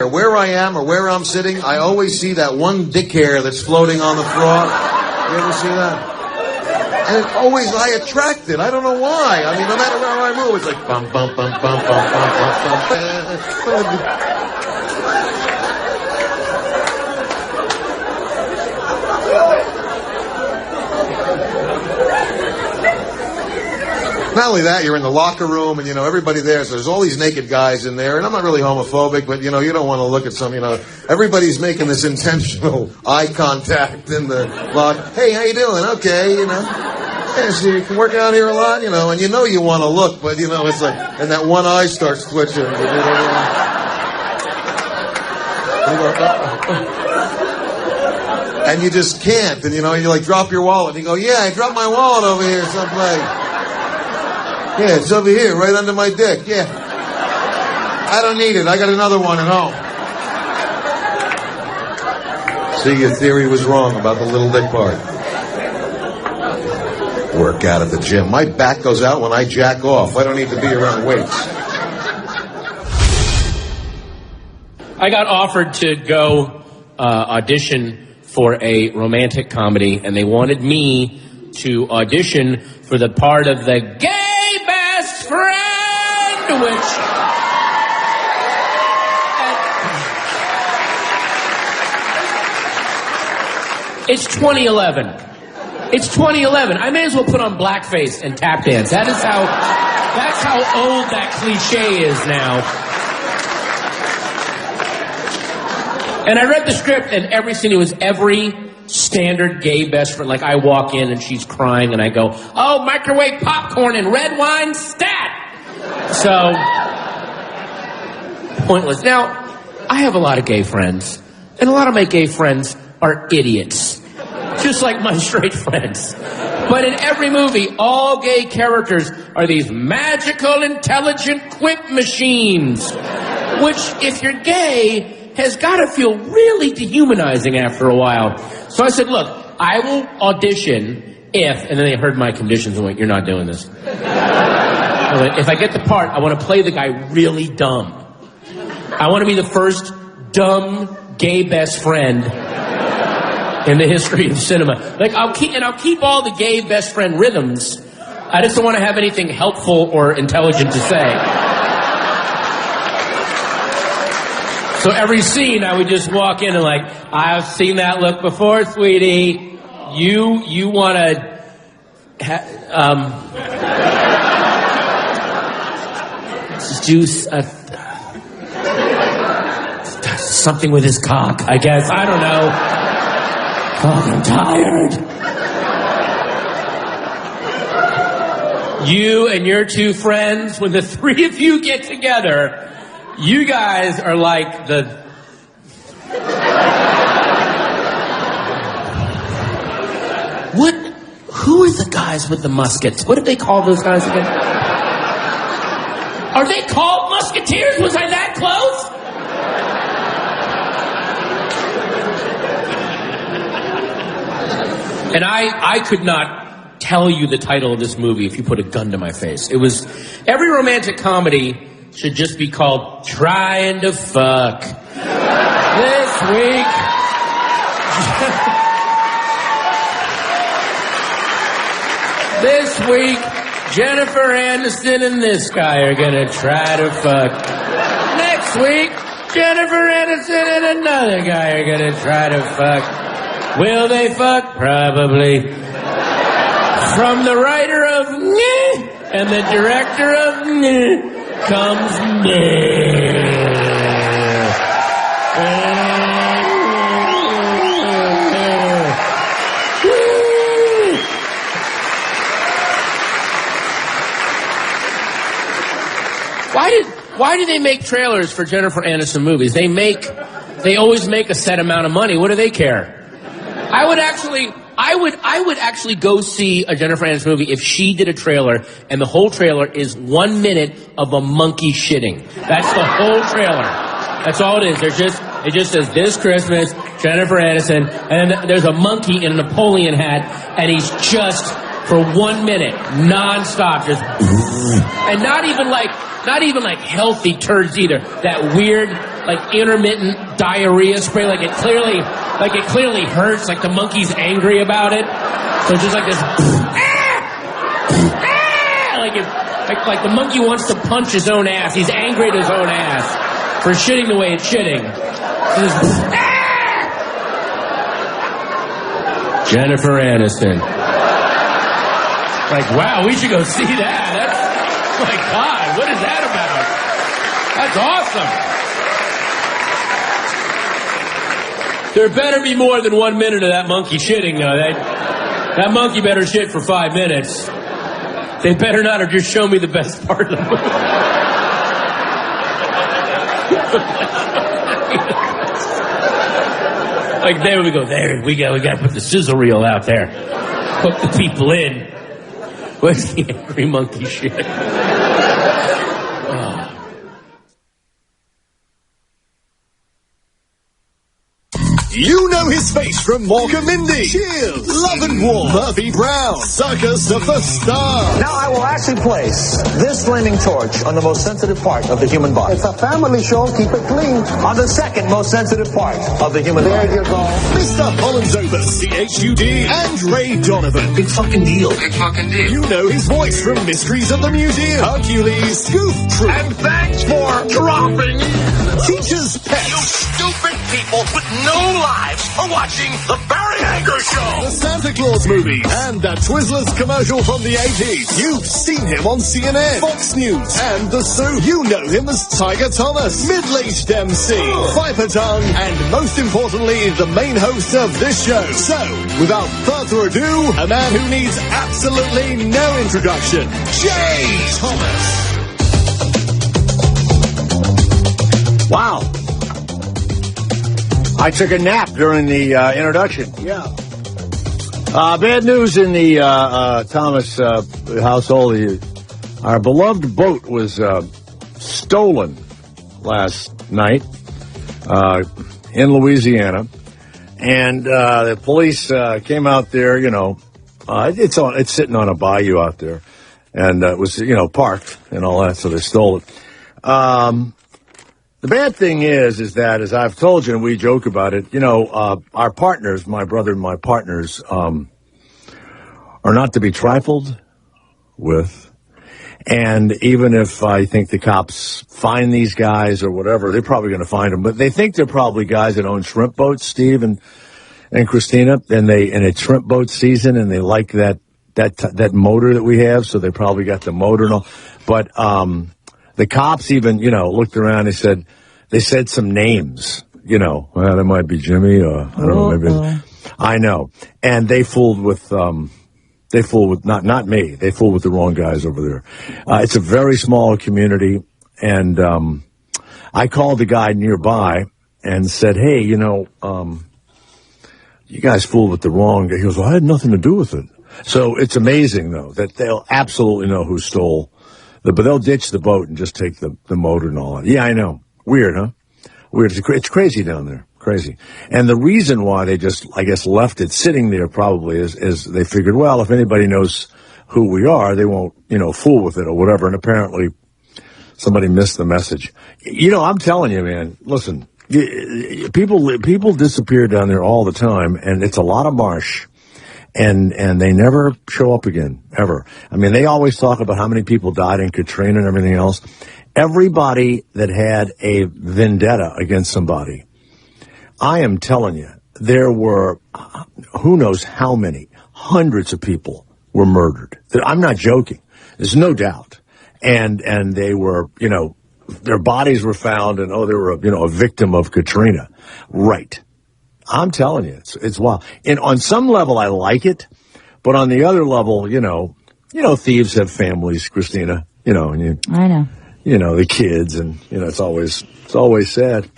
Where I am or where I'm sitting, I always see that one dick hair that's floating on the floor. You ever see that? And I attract it. I don't know why. I mean, no matter where I move, it's like bum, bum, bum, bum, bum, bum, bum, bum. Not only that, you're in the locker room and, everybody there, so there's all these naked guys in there, and I'm not really homophobic, but, you don't want to look at some, everybody's making this intentional eye contact in the locker. Hey, how you doing? Okay, Yeah, so you can work out here a lot, and you want to look, but, it's like, and that one eye starts twitching. And you just can't, and, you like drop your wallet, and you go, yeah, I dropped my wallet over here someplace. Yeah, it's over here, right under my dick. Yeah. I don't need it. I got another one at home. See, your theory was wrong about the little dick part. Work out at the gym. My back goes out when I jack off. I don't need to be around weights. I got offered to go audition for a romantic comedy, and they wanted me to audition for the part of the gay best friend, which... It's 2011. It's 2011. I may as well put on blackface and tap dance. That's how old that cliche is now. And I read the script, and every scene, it was every standard gay best friend. Like, I walk in and she's crying, and I go, oh, microwave popcorn and red wine stat. So, pointless. Now, I have a lot of gay friends, and a lot of my gay friends are idiots. Just like my straight friends. But in every movie, all gay characters are these magical, intelligent quip machines. Which, if you're gay, has got to feel really dehumanizing after a while. So I said, look, I will audition if... And then they heard my conditions and went, you're not doing this. I went, if I get the part, I want to play the guy really dumb. I want to be the first dumb gay best friend in the history of cinema. Like, I'll keep all the gay best friend rhythms. I just don't want to have anything helpful or intelligent to say. So every scene, I would just walk in and like, I've seen that look before, sweetie. You want to... do something with his cock, I guess. I don't know. Oh, I'm tired. You and your two friends, when the three of you get together, you guys are like the... Who are the guys with the muskets? What do they call those guys again? Are they called musketeers? Was I that close? And I could not tell you the title of this movie if you put a gun to my face. It was... Every romantic comedy should just be called Trying to Fuck. This week... This week, Jennifer Aniston and this guy are gonna try to fuck. Next week, Jennifer Aniston and another guy are gonna try to fuck. Will they fuck? Probably. From the writer of Nyeh and the director of Nyeh comes Nyeh. Why do they make trailers for Jennifer Aniston movies? They always make a set amount of money. What do they care? I would actually go see a Jennifer Aniston movie if she did a trailer and the whole trailer is 1 minute of a monkey shitting. That's the whole trailer. That's all it is. It just says this Christmas, Jennifer Aniston, and then there's a monkey in a Napoleon hat, and he's just for 1 minute, non-stop, just and not even like healthy turds either. That weird like intermittent diarrhea spray, like it clearly hurts, like the monkey's angry about it. So it's just like this, like the monkey wants to punch his own ass. He's angry at his own ass for shitting the way it's shitting. So Jennifer Aniston. Like, wow, we should go see that. That's, my God, what is that about? That's awesome. There better be more than 1 minute of that monkey shitting, though. That monkey better shit for 5 minutes. They better not have just shown me the best part of the movie. Like, there we go. There we go. We got to put the sizzle reel out there. Hook the people in. Where's the angry monkey shit? You know his face from Mork and Mindy, Cheers, Love and War, Murphy Brown, Circus of the Stars. Now I will actually place this flaming torch on the most sensitive part of the human body. It's a family show, keep it clean. On the second most sensitive part of the human body. There you go. Mr. Hollandsopus, CHUD, and Ray Donovan. Big fucking deal. Big fucking deal. You know his voice from Mysteries of the Museum, Hercules, Goof Troop. And thanks for dropping in. Teacher's Pet. You stupid people with no lives are watching The Barry Anger Show. The Santa Claus movie and that Twizzlers commercial from the 80s. You've seen him on CNN, Fox News, and The Soup. You know him as Tiger Thomas, middle-aged MC, Viper Tongue, and most importantly, the main host of this show. So, without further ado, a man who needs absolutely no introduction, Jay Thomas. Wow. I took a nap during the introduction. Yeah. Bad news in the Thomas household. Our beloved boat was stolen last night in Louisiana. And the police came out there, it's sitting on a bayou out there. And it was, parked and all that, so they stole it. The bad thing is that, as I've told you, and we joke about it, our partners, my brother and my partners, are not to be trifled with. And even if I think the cops find these guys or whatever, they're probably going to find them. But they think they're probably guys that own shrimp boats, Steve and Christina, and it's shrimp boat season, and they like that motor that we have, so they probably got the motor and all. But the cops even, looked around. They said some names, well, that might be Jimmy, I don't know, maybe. I know. And they fooled with not me. They fooled with the wrong guys over there. It's a very small community. And, I called the guy nearby and said, hey, you guys fooled with the wrong guy. He goes, well, I had nothing to do with it. So it's amazing, though, that they'll absolutely know who stole. But they'll ditch the boat and just take the motor and all that. Yeah, I know. Weird, huh? Weird. It's crazy down there. Crazy. And the reason why they just, I guess, left it sitting there probably is they figured, well, if anybody knows who we are, they won't, fool with it or whatever. And apparently somebody missed the message. I'm telling you, man, listen, people disappear down there all the time, and it's a lot of marsh. And they never show up again, ever. I mean, they always talk about how many people died in Katrina and everything else. Everybody that had a vendetta against somebody, I am telling you, there were, who knows how many, hundreds of people were murdered. I'm not joking. There's no doubt. And they were, their bodies were found, and, they were, a victim of Katrina. Right. I'm telling you, it's wild. And on some level, I like it, but on the other level, thieves have families, Christina. And I know. The kids, and it's always sad.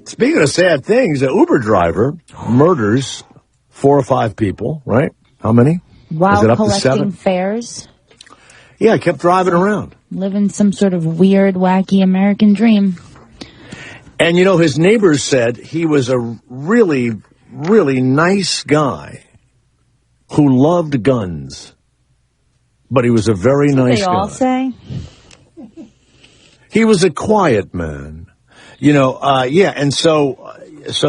Speaking of sad things, an Uber driver murders 4 or 5 people. Right? How many? While Is it up to collecting 7? fares. Yeah, I kept driving around, Living some sort of weird, wacky American dream. and his neighbors said he was a really, really nice guy who loved guns, but he was a very nice guy. They all say. He was a quiet man. Yeah, and so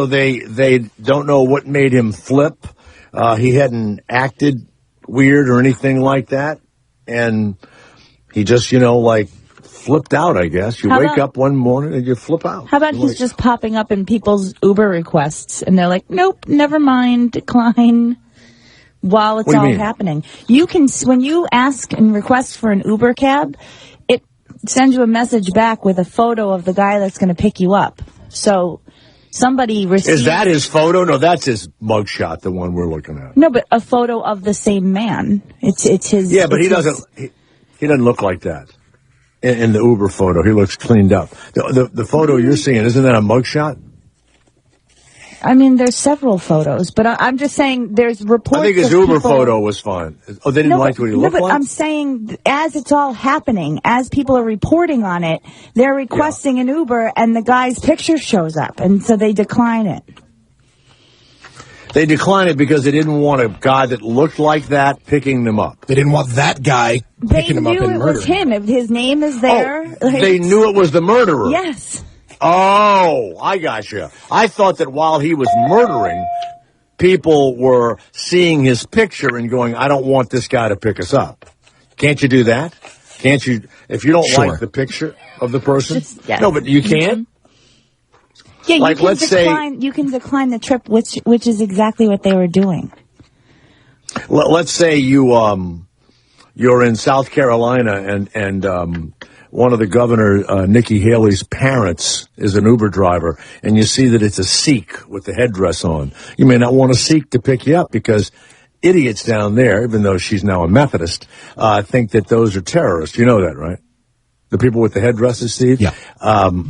they don't know what made him flip. He hadn't acted weird or anything like that, and he just, flipped out, I guess. You wake up one morning and you flip out. How about he's just popping up in people's Uber requests, and they're like, nope, never mind, decline, while it's all happening. You can, when you ask and request for an Uber cab, it sends you a message back with a photo of the guy that's going to pick you up. So somebody received... Is that his photo? No, that's his mugshot, the one we're looking at. No, but a photo of the same man. It's his... Yeah, but he doesn't look like that. In the Uber photo, he looks cleaned up. The photo you're seeing, isn't that a mugshot? I mean, there's several photos, but I'm just saying there's reports. I think his Uber photo was fine. Oh, they didn't like what he looked like? No, but I'm saying as it's all happening, as people are reporting on it, they're requesting an Uber, and the guy's picture shows up, and so they decline it. They declined it because they didn't want a guy that looked like that picking them up. They didn't want that guy picking them up and murdering. They knew it was him. If his name is there. They knew it was the murderer. Yes. Oh, I gotcha. I thought that while he was murdering, people were seeing his picture and going, I don't want this guy to pick us up. Can't you do that? Can't you? If you don't like the picture of the person? No, but you can't? Yeah, you can decline the trip, which is exactly what they were doing. Let's say you're in South Carolina and one of the governor Nikki Haley's parents is an Uber driver, and you see that it's a Sikh with the headdress on. You may not want a Sikh to pick you up because idiots down there, even though she's now a Methodist, think that those are terrorists. You know that, right? The people with the headdresses, Steve? Yeah.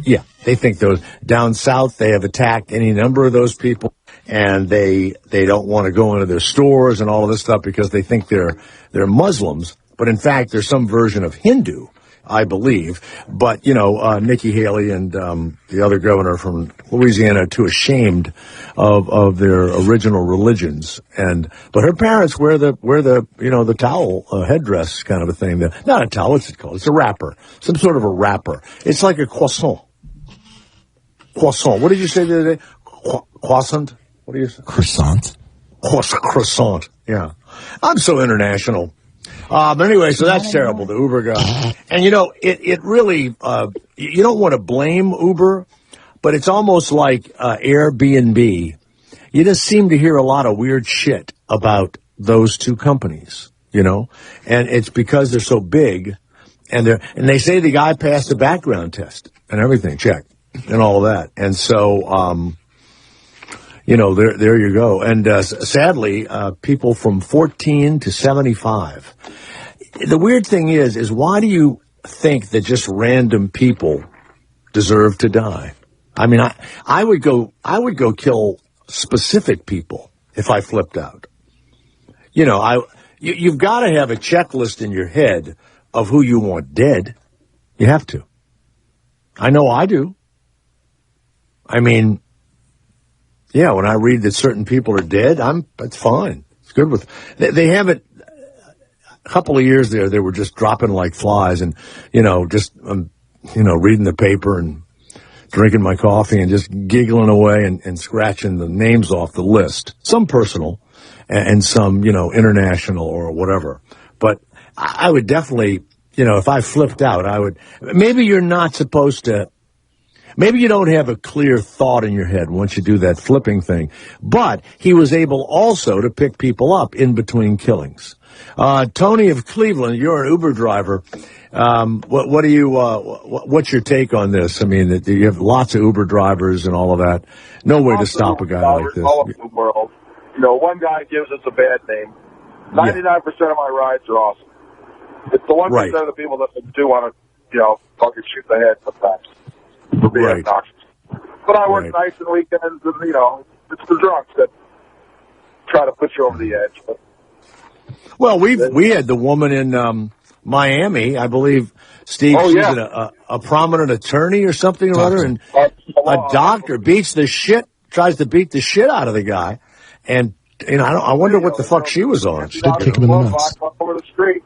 Yeah, they think those. Down south, they have attacked any number of those people, and they don't want to go into their stores and all of this stuff because they think they're Muslims. But in fact, they're some version of Hindu, I believe. But, Nikki Haley and the other governor from Louisiana are too ashamed of their original religions. But her parents wear the towel headdress kind of a thing. Not a towel, what's it called? It's a wrapper. Some sort of a wrapper. It's like a croissant. Croissant. What did you say the other day? Croissant? What do you say? Croissant. Croissant. Yeah. I'm so international. But anyway, so that's terrible, the Uber guy. And, it really, you don't want to blame Uber, but it's almost like Airbnb. You just seem to hear a lot of weird shit about those two companies, and it's because they're so big, and they say the guy passed the background test and everything, check, and all of that. And so, there you go. And sadly, people from 14 to 75. The weird thing is why do you think that just random people deserve to die? I mean, I would go kill specific people if I flipped out. You've got to have a checklist in your head of who you want dead. You have to. I know I do. I mean, yeah, when I read that certain people are dead, that's fine. It's good with, they haven't, a couple of years there, they were just dropping like flies and, just, reading the paper and drinking my coffee and just giggling away and scratching the names off the list. Some personal and some, international or whatever. But I would definitely, if I flipped out, maybe you're not supposed to. Maybe you don't have a clear thought in your head once you do that flipping thing. But he was able also to pick people up in between killings. Tony of Cleveland, you're an Uber driver. What's your take on this? I mean, you have lots of Uber drivers and all of that. No way to stop a guy like this. All over the world. One guy gives us a bad name. 99% of my rides are awesome. It's the 1% of the people that do want to, fucking shoot the head sometimes. For being obnoxious. But I work nights and weekends, and, it's the drunks that try to put you over the edge. But well, we had the woman in Miami, I believe, Steve, she's a prominent attorney or something or other, and a doctor tries to beat the shit out of the guy, and, I wonder what the fuck she was on. She did kick him in the nuts. Over the street.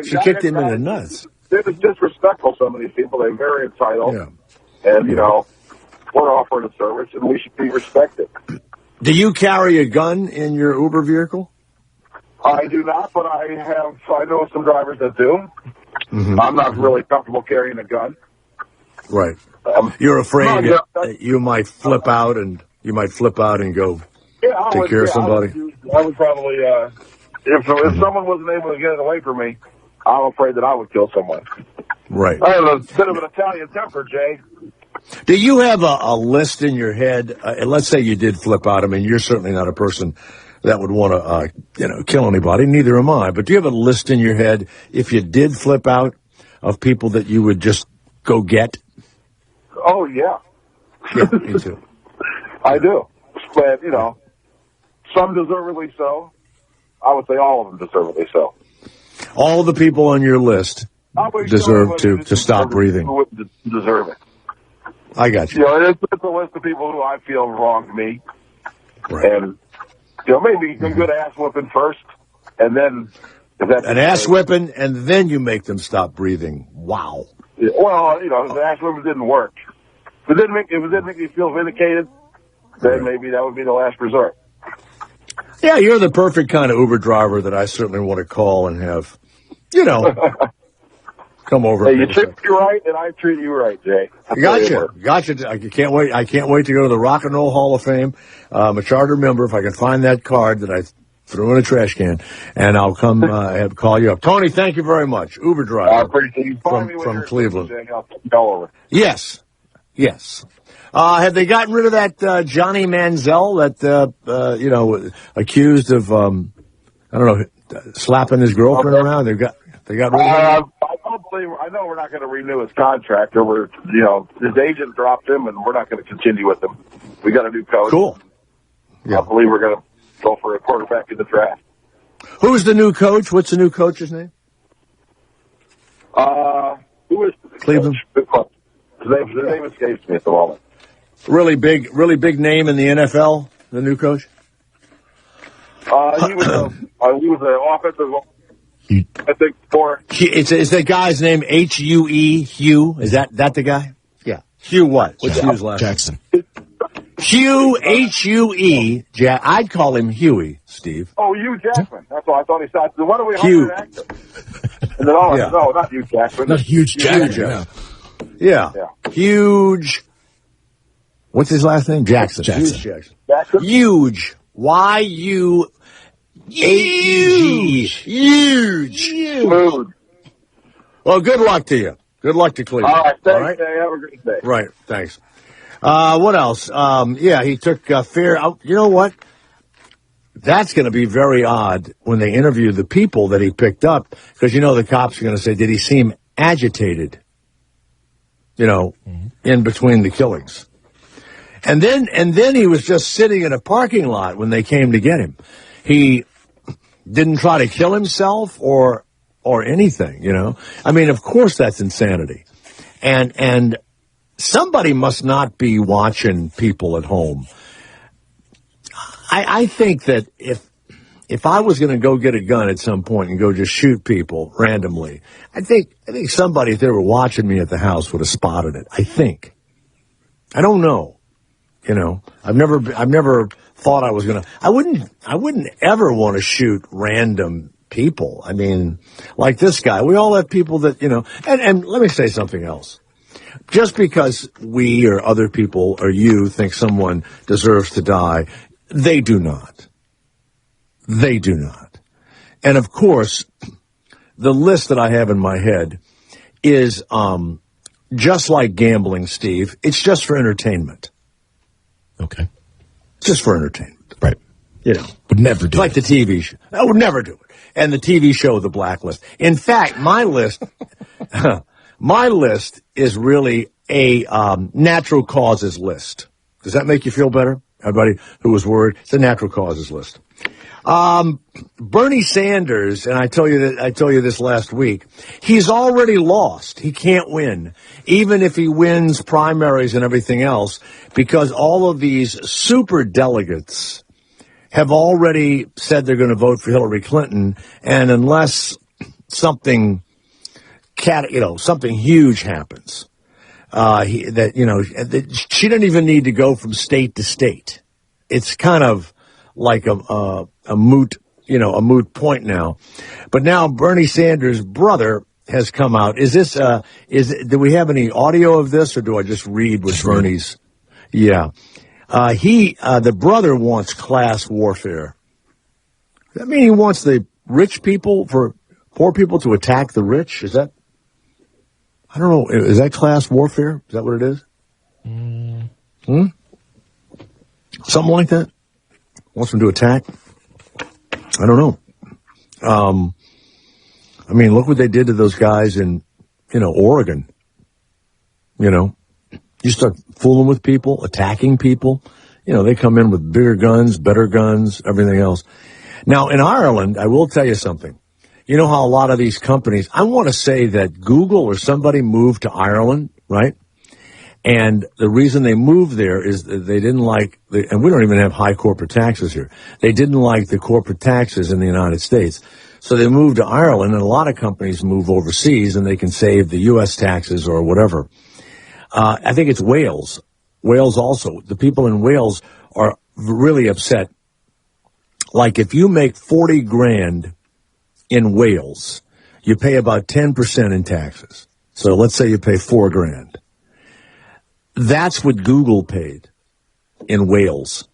She kicked him in the nuts. It was disrespectful, some of these people. They're very entitled. Yeah. And, you know, we're offering a service, and we should be respected. Do you carry a gun in your Uber vehicle? I do not, but I know some drivers that do. Mm-hmm. I'm not really comfortable carrying a gun. Right. You're afraid that you might flip out and go take care of somebody? I would probably, if someone wasn't able to get it away from me, I'm afraid that I would kill someone. Right. I have a bit of an Italian temper, Jay. Do you have a list in your head? Let's say you did flip out. I mean, you're certainly not a person that would want to, kill anybody. Neither am I. But do you have a list in your head, if you did flip out, of people that you would just go get? Oh, yeah. Yeah, me too. I do. But, you know, some deservedly so. I would say all of them deservedly so. All the people on your list deserve to stop breathing. Deserve it. I got you. You know, it's a list of people who I feel wronged me. Right. And, you know, maybe a good ass whipping first, and then... An ass whipping, and then you make them stop breathing. Wow. Yeah, well, you know, the ass whipping didn't work. If it didn't make you feel vindicated, then maybe that would be the last resort. Yeah, you're the perfect kind of Uber driver that I certainly want to call and have, come over. Hey, you treat me right, and I treat you right, Jay. Gotcha. I can't wait. I can't wait to go to the Rock and Roll Hall of Fame. I'm a charter member. If I can find that card that I threw in a trash can, and I'll come and call you up. Tony, thank you very much. Uber driver. I appreciate you from Cleveland. I'll all over. Yes. Have they gotten rid of that Johnny Manziel that accused of slapping his girlfriend around? They got rid of him. I know we're not going to renew his contract, or his agent dropped him, and we're not going to continue with him. We got a new coach. Cool. Yeah. I believe we're going to go for a quarterback in the draft. Who's the new coach? What's the new coach's name? Who is Cleveland? His name escapes me at the moment. Really big name in the NFL. The new coach. He was an offensive. I think is the guy's name H-U-E, Hugh? Is that the guy? Yeah. Hugh what? What's Hugh's last name? Jackson. Hugh, H-U-E. I'd call him Huey, Steve. Oh, Hugh Jackman. That's what I thought he said. Why don't we hire an actor? And then no, not Hugh Jackman. Not Huge Jackman. Yeah. Huge. What's his last name? Jackson. Huge Jackson. Huge. Y-U. Huge. Huge. Well, good luck to you. Good luck to Cleveland. All right. Thanks, Jay. Have a great day. Right. Thanks. What else? He took fair out. You know what? That's going to be very odd when they interview the people that he picked up, because the cops are going to say, did he seem agitated? In between the killings. And then he was just sitting in a parking lot when they came to get him. He didn't try to kill himself or anything, I mean, of course that's insanity. And somebody must not be watching people at home. I think that if I was going to go get a gun at some point and go just shoot people randomly, I think somebody, if they were watching me at the house, would have spotted it. I think. I don't know. I've never thought I was going to. I wouldn't ever want to shoot random people. I mean, like this guy. We all have people that, and let me say something else. Just because we or other people or you think someone deserves to die, they do not. They do not. And of course, the list that I have in my head is just like gambling, Steve. It's just for entertainment. Okay. Just for entertainment. Right. Would never do it. Like the TV show. I would never do it. And the TV show, The Blacklist. In fact, my list is really a natural causes list. Does that make you feel better? Everybody who was worried, it's a natural causes list. Bernie Sanders, and I tell you this last week, he's already lost. He can't win, even if he wins primaries and everything else, because all of these super delegates have already said they're going to vote for Hillary Clinton, and unless something huge happens, she didn't even need to go from state to state. It's kind of like a moot point now. But now Bernie Sanders' brother has come out. Do we have any audio of this, or do I just read what Bernie's? Yeah. The brother wants class warfare. Does that mean he wants the rich people for poor people to attack the rich? Is that, I don't know, is that class warfare? Is that what it is? Something like that? Wants them to attack? I don't know. I mean, look what they did to those guys in, Oregon. You start fooling with people, attacking people. They come in with bigger guns, better guns, everything else. Now, in Ireland, I will tell you something. You know how a lot of these companies, I want to say that Google or somebody moved to Ireland, right? And the reason they moved there is that they didn't like, and we don't even have high corporate taxes here. They didn't like the corporate taxes in the United States. So they moved to Ireland, and a lot of companies move overseas, and they can save the U.S. taxes or whatever. I think it's Wales. Wales also. The people in Wales are really upset. Like if you make 40 grand in Wales, you pay about 10% in taxes. So let's say you pay 4 grand. That's what Google paid in Wales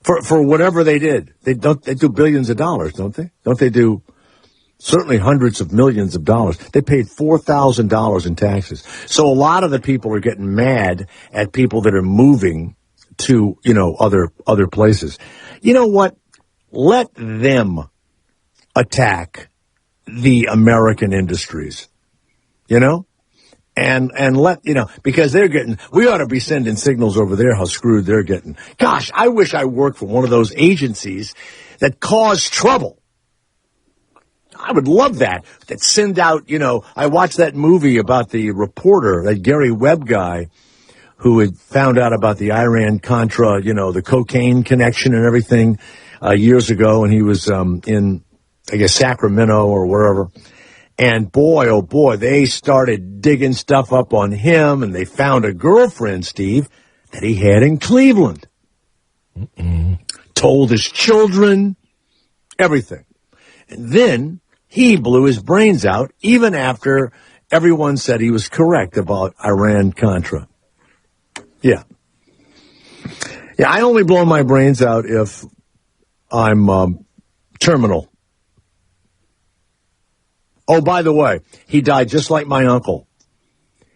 for whatever they did. They do billions of dollars, don't they? Don't they do certainly hundreds of millions of dollars? They paid $4,000 in taxes. So a lot of the people are getting mad at people that are moving to, other places. You know what? Let them attack the American industries, and let, because we ought to be sending signals over there how screwed they're getting. Gosh, I wish I worked for one of those agencies that cause trouble. I would love that send out, I watched that movie about the reporter, that Gary Webb guy, who had found out about the Iran-Contra, the cocaine connection and everything years ago, and he was in, I guess, Sacramento or wherever. And boy, oh boy, they started digging stuff up on him, and they found a girlfriend, Steve, that he had in Cleveland. Told his children, everything. And then he blew his brains out, even after everyone said he was correct about Iran-Contra. Yeah. Yeah, I only blow my brains out if I'm terminal. Oh, by the way, he died just like my uncle.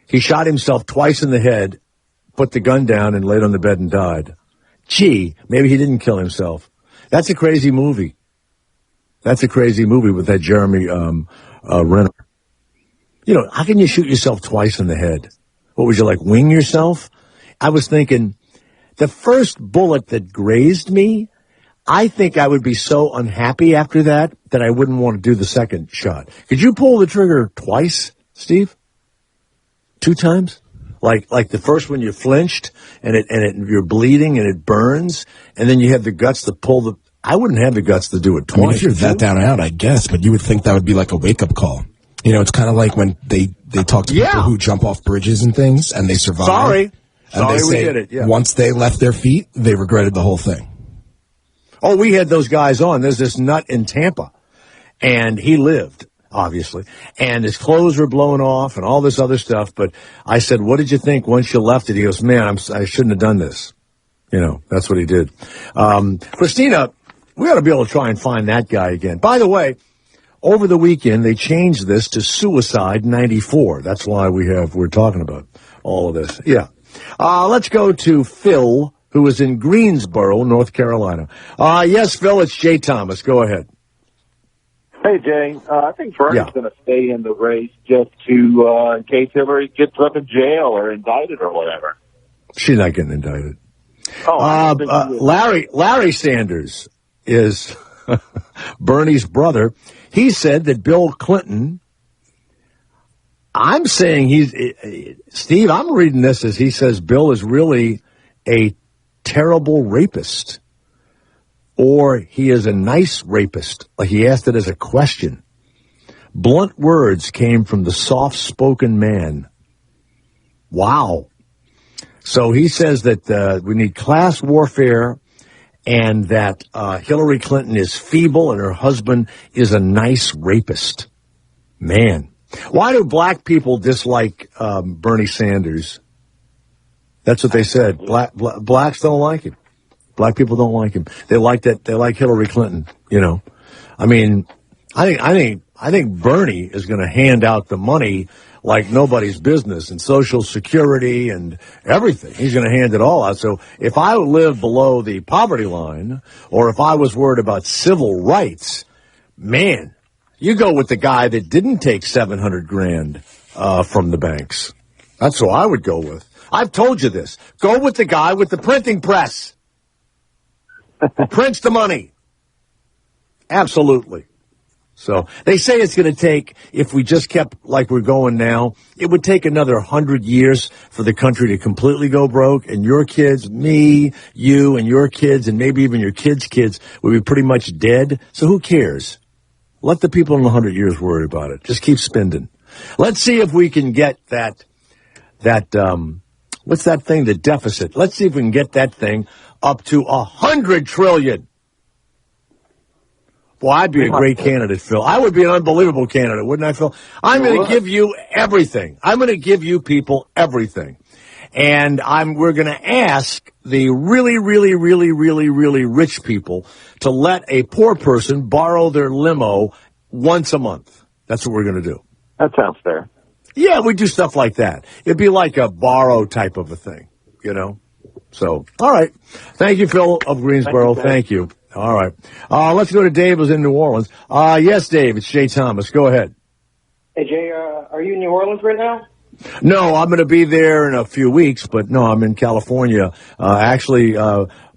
He shot himself twice in the head, put the gun down, and laid on the bed and died. Gee, maybe he didn't kill himself. That's a crazy movie. That's a crazy movie with that Jeremy Renner. How can you shoot yourself twice in the head? What, would you wing yourself? I was thinking, the first bullet that grazed me, I think I would be so unhappy after that I wouldn't want to do the second shot. Could you pull the trigger twice, Steve? 2 times? Like the first one you flinched and you're bleeding and it burns, and then you have the guts to pull the. I wouldn't have the guts to do it twice. If you're that down and out, I guess, but you would think that would be like a wake up call. It's kind of like when they talk to people who jump off bridges and things and they survive. Sorry, they say, we did it. Yeah. Once they left their feet, they regretted the whole thing. Oh, we had those guys on. There's this nut in Tampa, and he lived, obviously, and his clothes were blowing off and all this other stuff. But I said, what did you think once you left it? He goes, man, I shouldn't have done this. That's what he did. Christina, we ought to be able to try and find that guy again. By the way, over the weekend, they changed this to Suicide 94. That's why we're talking about all of this. Yeah. Let's go to Phil, who is in Greensboro, North Carolina. Yes, Phil, it's Jay Thomas. Go ahead. Hey, Jay. I think Bernie's going to stay in the race just to, in case Hillary gets up in jail or indicted or whatever. She's not getting indicted. Oh, Larry Sanders is Bernie's brother. He said that Bill Clinton, I'm saying Steve, I'm reading this as he says Bill is really a terrible rapist, or he is a nice rapist. Like he asked it as a question. Blunt words came from the soft-spoken man. Wow. So he says that we need class warfare and that Hillary Clinton is feeble and her husband is a nice rapist. Man. Why do black people dislike Bernie Sanders? That's what they said. Blacks don't like him. Black people don't like him. They like Hillary Clinton, you know. I mean, I think Bernie is going to hand out the money like nobody's business, and Social Security and everything. He's going to hand it all out. So if I live below the poverty line, or if I was worried about civil rights, man, you go with the guy that didn't take $700,000 from the banks. That's who I would go with. I've told you this. Go with the guy with the printing press. Prints the money. Absolutely. So they say it's going to take, if we just kept like we're going now, it would take another 100 years for the country to completely go broke, and your kids, me, you, and your kids, and maybe even your kids' kids would be pretty much dead. So who cares? Let the people in 100 years worry about it. Just keep spending. Let's see if we can get that what's that thing, the deficit? Let's see if we can get that thing up to 100 trillion. Boy, I'd be a great candidate, Phil. I would be an unbelievable candidate, wouldn't I, Phil? I'm going to give you everything. I'm going to give you people everything. And we're going to ask the really, really, really, really, really rich people to let a poor person borrow their limo once a month. That's what we're going to do. That sounds fair. Yeah, we do stuff like that. It'd be like a borrow type of a thing, you know? So, all right. Thank you, Phil of Greensboro. Thank you. All right. Let's go to Dave, who's in New Orleans. Yes, Dave, it's Jay Thomas. Go ahead. Hey, Jay, are you in New Orleans right now? No, I'm going to be there in a few weeks, but no, I'm in California, actually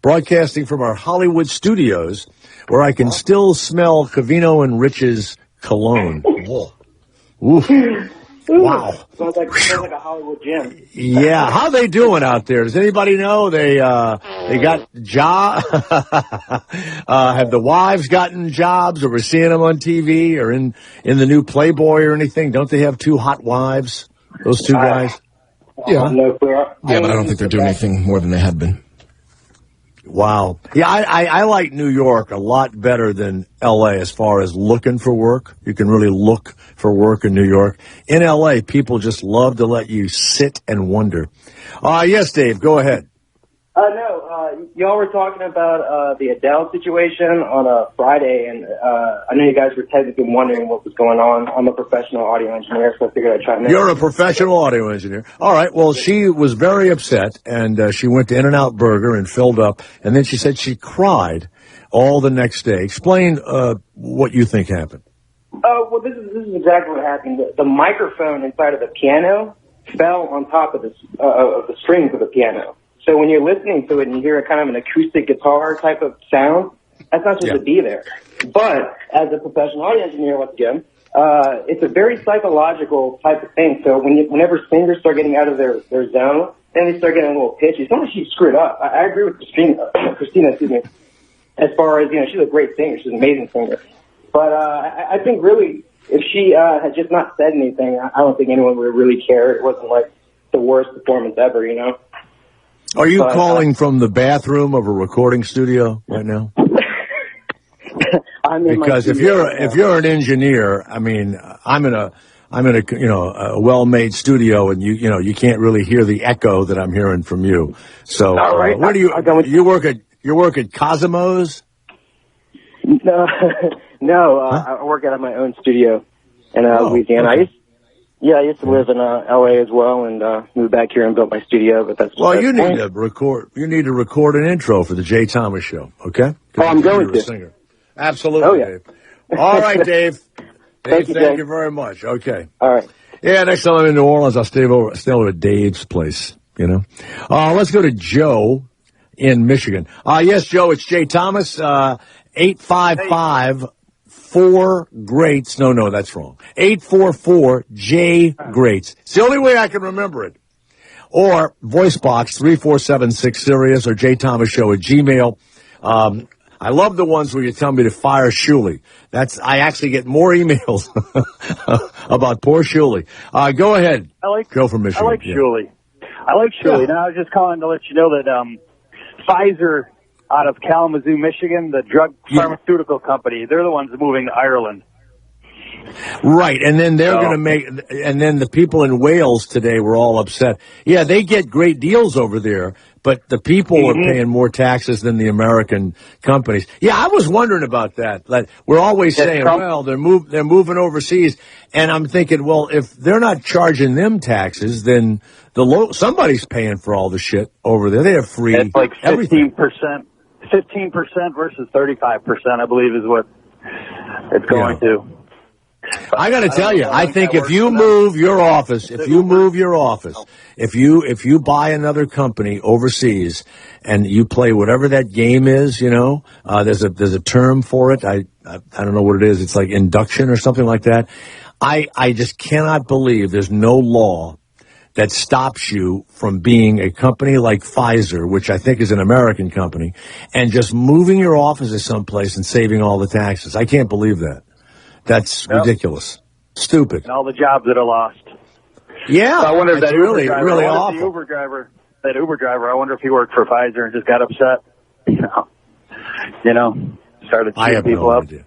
broadcasting from our Hollywood studios, where I can still smell Covino and Rich's cologne. Oof. Wow. Sounds like a Hollywood gym. Yeah. How they doing out there? Does anybody know? They got jobs? Have the wives gotten jobs, or we're seeing them on TV or in the new Playboy or anything? Don't they have two hot wives? Those two guys? Yeah. Yeah, but I don't think they're doing anything more than they had been. Wow. Yeah, I like New York a lot better than L.A. as far as looking for work. You can really look for work in New York. In L.A., people just love to let you sit and wonder. Yes, Dave, go ahead. No, y'all were talking about the Adele situation on a Friday, and I know you guys were technically wondering what was going on. I'm a professional audio engineer, so I figured I'd try to... You're a professional audio engineer. All right, well, she was very upset, and she went to In-N-Out Burger and filled up, and then she said she cried all the next day. Explain what you think happened. Well, this is exactly what happened. The microphone inside of the piano fell on top of the strings of the piano. So when you're listening to it and you hear a kind of an acoustic guitar type of sound, that's not supposed to be there. But as a professional audio engineer, once again, it's a very psychological type of thing. So whenever singers start getting out of their zone, then they start getting a little pitchy. Sometimes she's screwed up. I agree with Christina, excuse me, as far as, she's a great singer. She's an amazing singer. But I think really, if she had just not said anything, I don't think anyone would really care. It wasn't like the worst performance ever, Are you calling from the bathroom of a recording studio right now? Because if you're an engineer, I mean, I'm in a a well-made studio, and you can't really hear the echo that I'm hearing from you. So where do you work at Cosimo's? No, I work out of my own studio in Louisiana. Okay. I used to live in L.A. as well, and moved back here and built my studio. But that's you need to record. You need to record an intro for the Jay Thomas Show. Okay? I'm going to. Singer. Absolutely, oh, yeah. Dave. All right, Dave. Thank you very much. Okay. All right. Yeah, next time I'm in New Orleans, I'll stay over at Dave's place. Let's go to Joe in Michigan. Yes, Joe, it's Jay Thomas. 855. 4 greats. No, that's wrong. 844-J-GREATS. It's the only way I can remember it. Or voice box 3476 Sirius or jthomasshow@gmail. I love the ones where you tell me to fire Shuley. I actually get more emails about poor Shuley. Go ahead. Joe from Michigan. I like Shuley. I like Shirley. Now, I was just calling to let you know that Pfizer out of Kalamazoo, Michigan, the drug pharmaceutical company, they're the ones moving to Ireland. Right, and then they're going to make, and then the people in Wales today were all upset. Yeah, they get great deals over there, but the people are paying more taxes than the American companies. Yeah, I was wondering about that. Like, we're always saying, well, they're moving overseas, and I'm thinking, well, if they're not charging them taxes, then somebody's paying for all the shit over there. They have free. It's like 15%, 15% versus 35%, I believe, is what it's going to. I got to tell you, I think if you move your office, if you buy another company overseas and you play whatever that game is, there's a term for it. I don't know what it is. It's like induction or something like that. I just cannot believe there's no law that stops you from being a company like Pfizer, which I think is an American company, and just moving your offices someplace and saving all the taxes. I can't believe that. That's ridiculous. Stupid. And all the jobs that are lost. Yeah. So I wonder if that really awful. Uber driver, I wonder if he worked for Pfizer and just got upset. Started shooting people up. Idea.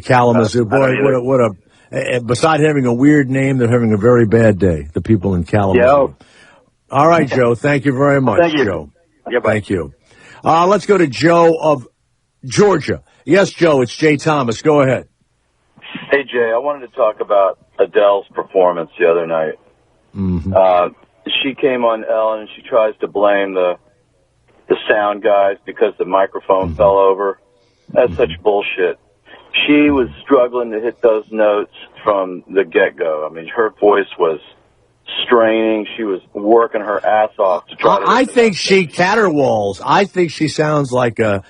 Kalamazoo, boy, what a beside having a weird name, they're having a very bad day, the people in Kalamazoo. Yeah. All right, Joe. Thank you very much, Thank you. Joe. Yeah, bye. Thank you. Let's go to Joe of Georgia. Yes, Joe, it's Jay Thomas. Go ahead. Hey, Jay, I wanted to talk about Adele's performance the other night. Mm-hmm. She came on Ellen and she tries to blame the sound guys because the microphone fell over. That's such bullshit. She was struggling to hit those notes from the get-go. I mean, her voice was straining. She was working her ass off to try to... I think she caterwauls. I think she sounds like a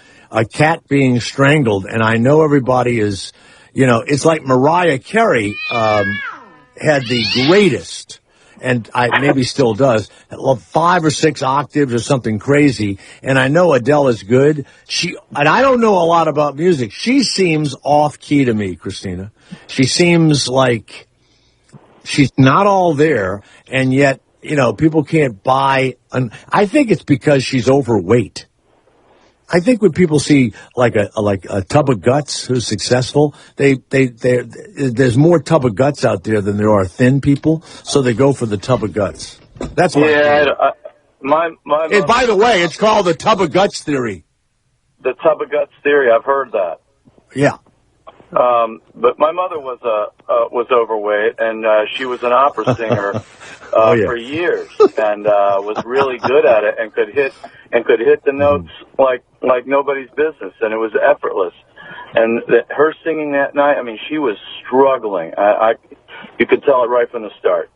cat being strangled, and I know everybody is... it's like Mariah Carey had the greatest, and maybe still does, 5 or 6 octaves or something crazy. And I know Adele is good. And I don't know a lot about music. She seems off key to me, Christina. She seems like she's not all there, and yet people can't buy. I think it's because she's overweight. I think when people see like a tub of guts who's successful, there's more tub of guts out there than there are thin people, so they go for the tub of guts. That's what my by the way, it's called the tub of guts theory. The tub of guts theory, I've heard that. Yeah. But my mother was overweight, and she was an opera singer for years, and was really good at it, and could hit the notes like nobody's business, and it was effortless. And her singing that night, I mean, she was struggling. You could tell it right from the start.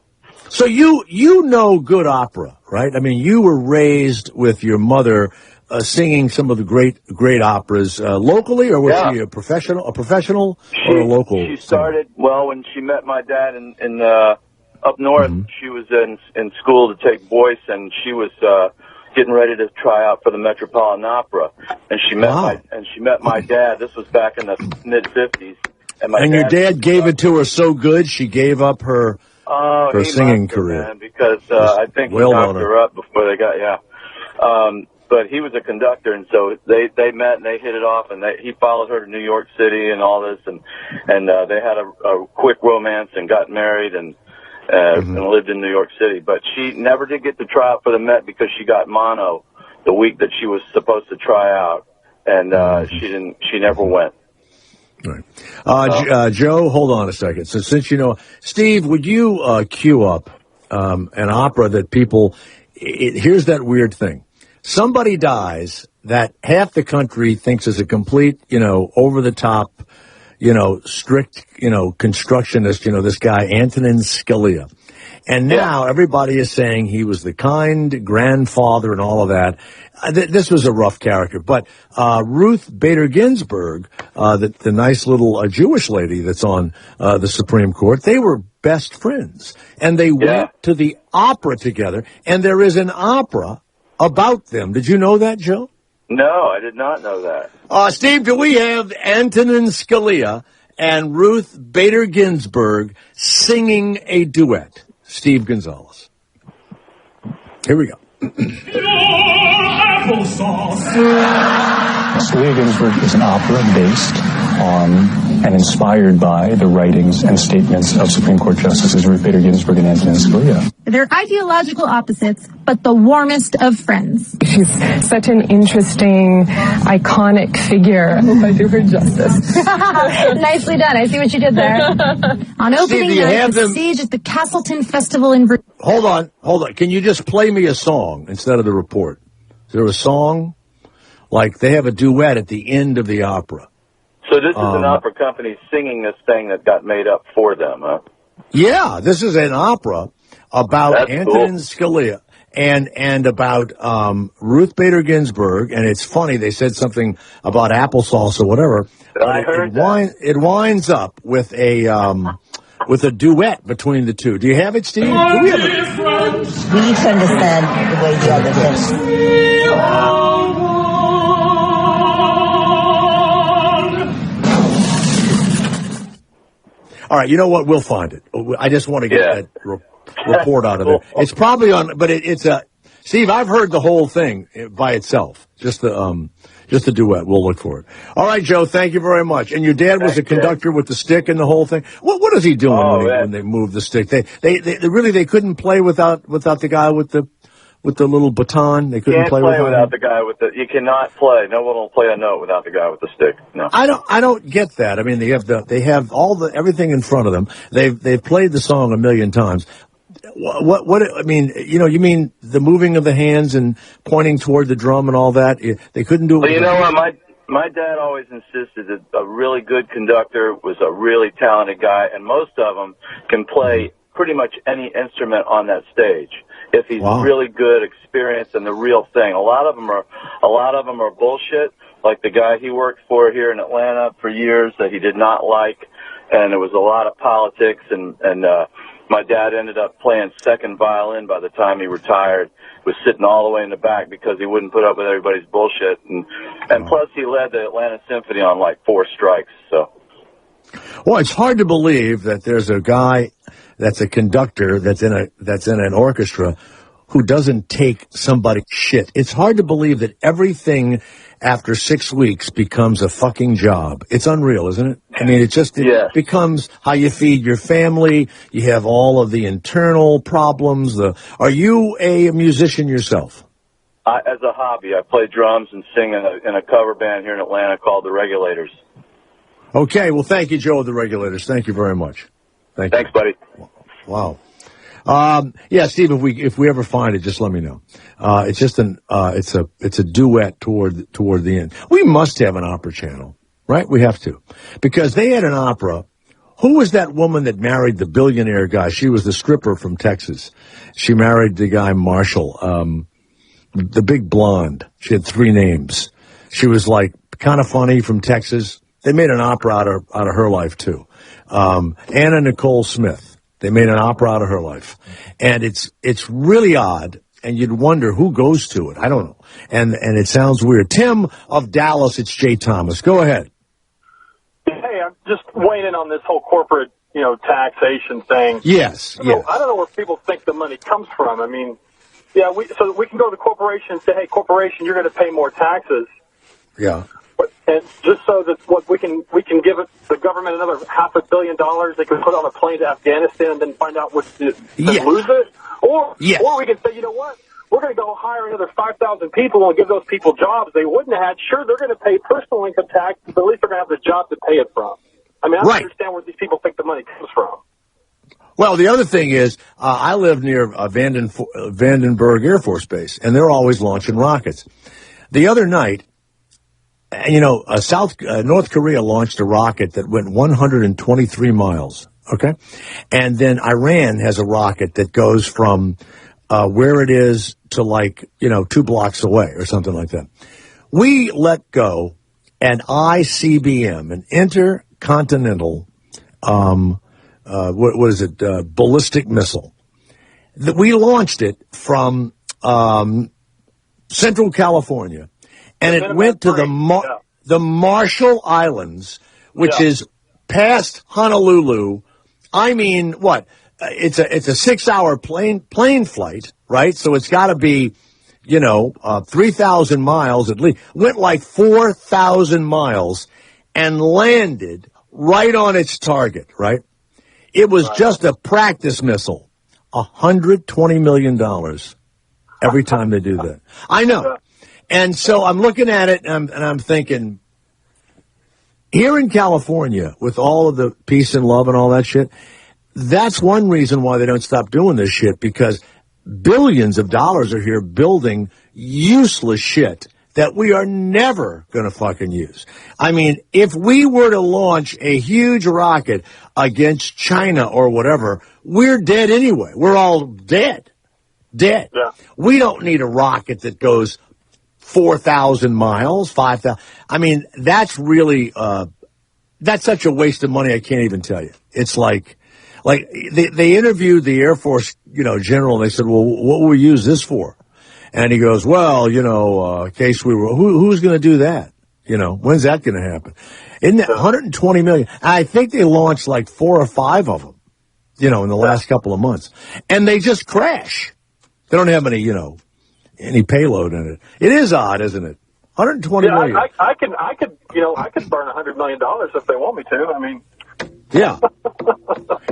So you know good opera, right? I mean, you were raised with your mother singing some of the great operas locally, or was she a professional or a local? She started when she met my dad in up north. She was in school to take voice, and she was getting ready to try out for the Metropolitan Opera, and she met my dad. This was back in the mid-50s, and your dad gave it to her so good she gave up her singing career, man, because I think he knocked her up before they got but he was a conductor, and so they met and they hit it off, and he followed her to New York City and all this, and they had a quick romance and got married and lived in New York City. But she never did get to try out for the Met because she got mono the week that she was supposed to try out, and she never went. Right. Joe, hold on a second. So since Steve, would you cue up an opera that people? Here's that weird thing. Somebody dies that half the country thinks is a complete, over the top, strict, constructionist, this guy, Antonin Scalia. And now everybody is saying he was the kind grandfather and all of that. This was a rough character. But Ruth Bader Ginsburg, the nice little Jewish lady that's on the Supreme Court, they were best friends. And they went to the opera together. And there is an opera about them. Did you know that, Joe? No, I did not know that. Steve, do we have Antonin Scalia and Ruth Bader Ginsburg singing a duet? Steve Gonzalez. Here we go. Scalia Ginsburg is an opera based on and inspired by the writings and statements of Supreme Court Justices Ruth Bader Ginsburg and Antonin Scalia. They're ideological opposites, but the warmest of friends. She's such an interesting, iconic figure. I hope I do her justice. Nicely done. I see what you did there. On opening night, the stage at the Castleton Festival in Virginia. Hold on. Can you just play me a song instead of the report? Is there a song? Like they have a duet at the end of the opera. So this is an opera company singing this thing that got made up for them, huh? Yeah, this is an opera about Antonin Scalia and about Ruth Bader Ginsburg, and it's funny, they said something about applesauce or whatever. I heard it winds up with a duet between the two. Do you have it, Steve? Do we have it? We need to understand the way the other is. All right, you know what? We'll find it. I just want to get that report out of there. It's probably on, but it's a. Steve, I've heard the whole thing by itself. Just the duet. We'll look for it. All right, Joe. Thank you very much. And your dad was a conductor with the stick and the whole thing. What is he doing when they move the stick? They couldn't play without the guy with the little baton. They couldn't play without the guy with the. You cannot play. No one will play a note without the guy with the stick. No. I don't get that. I mean, they have everything in front of them. They've played the song a million times. What I mean, you mean the moving of the hands and pointing toward the drum and all that? They couldn't do it. Well, you know what? My dad always insisted that a really good conductor was a really talented guy, and most of them can play pretty much any instrument on that stage if he's really good, experienced, and the real thing. A lot of them are bullshit. Like the guy he worked for here in Atlanta for years that he did not like, and there was a lot of politics and my dad ended up playing second violin by the time he retired, was sitting all the way in the back because he wouldn't put up with everybody's bullshit. And plus he led the Atlanta Symphony on like 4 strikes. So. Well, it's hard to believe that there's a guy that's a conductor that's in an orchestra who doesn't take somebody's shit. It's hard to believe that everything after 6 weeks becomes a fucking job. It's unreal, isn't it? I mean, it becomes how you feed your family. You have all of the internal problems. Are you a musician yourself? As a hobby, I play drums and sing in a cover band here in Atlanta called The Regulators. Okay, well, thank you, Joe of The Regulators. Thank you very much. Thanks, buddy. Wow. Yeah, Steve, if we ever find it, just let me know. It's just it's a duet toward the end. We must have an opera channel, right? We have to, because they had an opera. Who was that woman that married the billionaire guy? She was the stripper from Texas. She married the guy Marshall, the big blonde. She had 3 names. She was like kind of funny from Texas. They made an opera out of her life too. Anna Nicole Smith. They made an opera out of her life. And it's really odd, and you'd wonder who goes to it. I don't know. And it sounds weird. Tim of Dallas, it's Jay Thomas. Go ahead. Hey, I'm just weighing in on this whole corporate, taxation thing. Yes, yes. I don't know where people think the money comes from. I mean, so we can go to the corporation and say, hey, corporation, you're going to pay more taxes. Yeah. And just so that we can give the government another $500 million, they can put on a plane to Afghanistan and then find out lose it, or we can say, you know what, we're going to go hire another 5,000 people and give those people jobs they wouldn't have had. Sure, they're going to pay personal income tax, but at least they're going to have the job to pay it from. I mean, I don't understand where these people think the money comes from. Well, the other thing is, I live near Vandenberg Air Force Base, and they're always launching rockets. The other night, North Korea launched a rocket that went 123 miles, okay? And then Iran has a rocket that goes from where it is to 2 blocks away or something like that. We let go an ICBM, an intercontinental, ballistic missile. We launched it from Central California. And it went to the Marshall Islands, which is past Honolulu. I mean, it's a 6-hour plane flight, right? So it's got to be, 3,000 miles at least. Went like 4,000 miles and landed right on its target, right? It was just a practice missile. $120 million every time they do that. I know. And so I'm looking at it and I'm thinking, here in California, with all of the peace and love and all that shit, that's one reason why they don't stop doing this shit, because billions of dollars are here building useless shit that we are never going to fucking use. I mean, if we were to launch a huge rocket against China or whatever, we're dead anyway. We're all dead. Dead. Yeah. We don't need a rocket that goes 4,000 miles, 5,000. I mean, that's really, that's such a waste of money, I can't even tell you. It's like they interviewed the Air Force, general, and they said, well, what will we use this for? And he goes, well, in case we were, who's going to do that? When's that going to happen? Isn't that 120 million? I think they launched like 4 or 5 of them, in the last couple of months. And they just crash. They don't have any, any payload in it. It is odd, isn't it? 120 million. I could burn $100 million if they want me to. I mean. Yeah.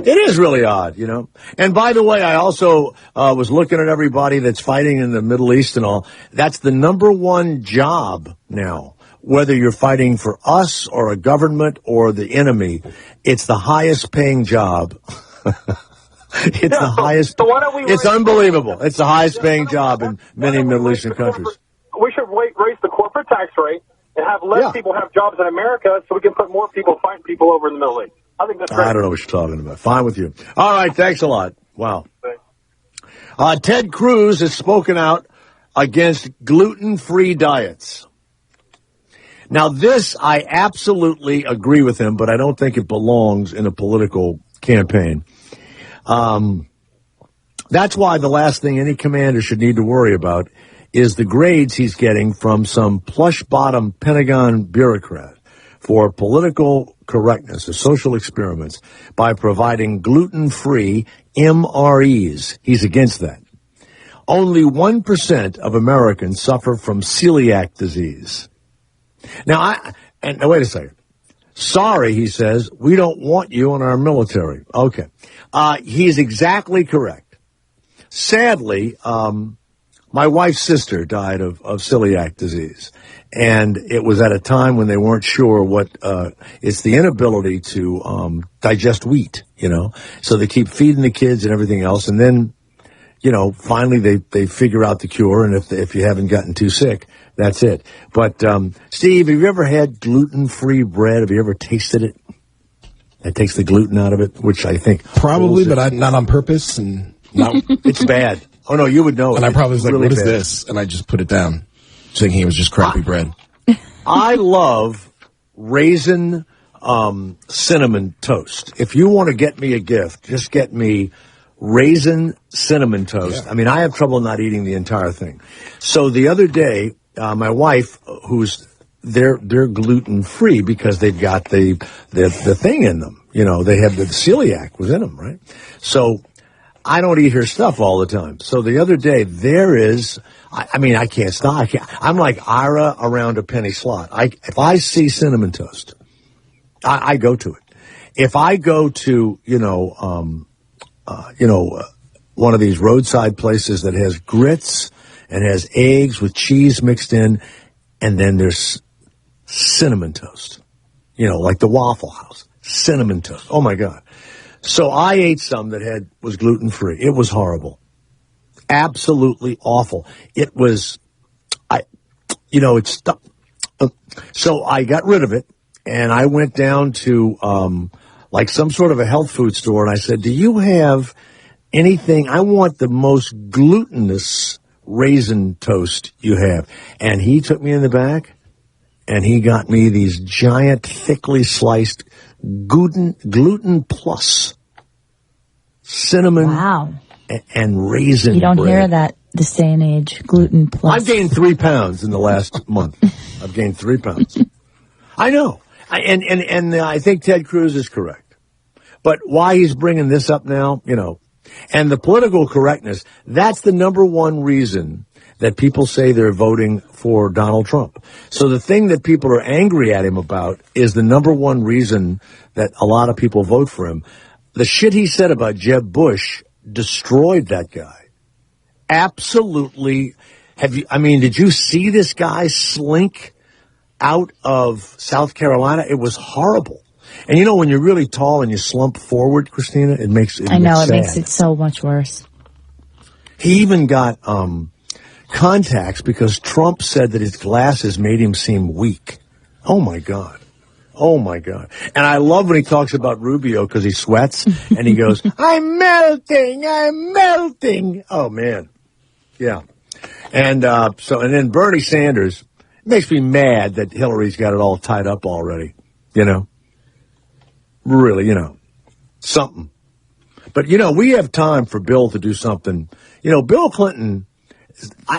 It is really odd, And by the way, I also was looking at everybody that's fighting in the Middle East and all. That's the number one job now, whether you're fighting for us or a government or the enemy. It's the highest paying job. It's the highest. So why don't we it's unbelievable. It's the highest paying job in many Middle Eastern countries. We should raise the corporate tax rate and have less people have jobs in America so we can put more people fighting people over in the Middle East. I think that's great. I don't know what you're talking about. Fine with you. All right, thanks a lot. Wow. Ted Cruz has spoken out against gluten-free diets. Now, this, I absolutely agree with him, but I don't think it belongs in a political campaign. That's why the last thing any commander should need to worry about is the grades he's getting from some plush-bottom Pentagon bureaucrat for political correctness or social experiments by providing gluten-free MREs. He's against that. Only 1% of Americans suffer from celiac disease. Now, wait a second. Sorry, he says, we don't want you in our military. Okay. He's exactly correct. Sadly, my wife's sister died of celiac disease. And it was at a time when they weren't sure what, it's the inability to, digest wheat, so they keep feeding the kids and everything else. And then, finally they figure out the cure. And if you haven't gotten too sick, that's it. But, Steve, have you ever had gluten-free bread? Have you ever tasted it? That takes the gluten out of it, which I think. Probably, but not on purpose. And it's bad. Oh, no, you would know. And I probably was like, really what is this? And I just put it down, thinking it was just crappy bread. I love raisin cinnamon toast. If you want to get me a gift, just get me raisin cinnamon toast. Yeah. I mean, I have trouble not eating the entire thing. So the other day, my wife, they're gluten-free because they've got the thing in them. They have the celiac was in them, right? So I don't eat her stuff all the time. So the other day, there is, I can't stop. I'm like Ira around a penny slot. If I see cinnamon toast, I go to it. If I go to, one of these roadside places that has grits and has eggs with cheese mixed in, and then there's cinnamon toast, like the Waffle House, cinnamon toast. Oh my God. So I ate some that was gluten-free. It was horrible. Absolutely awful. It was, it's stuck. So I got rid of it, and I went down to, like some sort of a health food store, and I said, do you have anything? I want the most glutinous raisin toast you have. And he took me in the back, and he got me these giant, thickly sliced gluten plus cinnamon and raisin. You don't bread. hear that this day and age. Gluten plus. I've gained 3 pounds in the last month. I've gained 3 pounds. I know. And I think Ted Cruz is correct. But why he's bringing this up now, And the political correctness, that's the number one reason that people say they're voting for Donald Trump. So the thing that people are angry at him about is the number one reason that a lot of people vote for him. The shit he said about Jeb Bush destroyed that guy. Absolutely. Did you see this guy slink out of South Carolina? It was horrible. And you know, when you're really tall and you slump forward, Christina, it makes it makes it so much worse. He even got contacts because Trump said that his glasses made him seem weak. Oh my God. And I love when he talks about Rubio because he sweats and he goes, I'm melting. Oh man. Yeah. And then Bernie Sanders, it makes me mad that Hillary's got it all tied up already, you know. Really, you know, something. But, you know, we have time for Bill to do something. You know, Bill Clinton,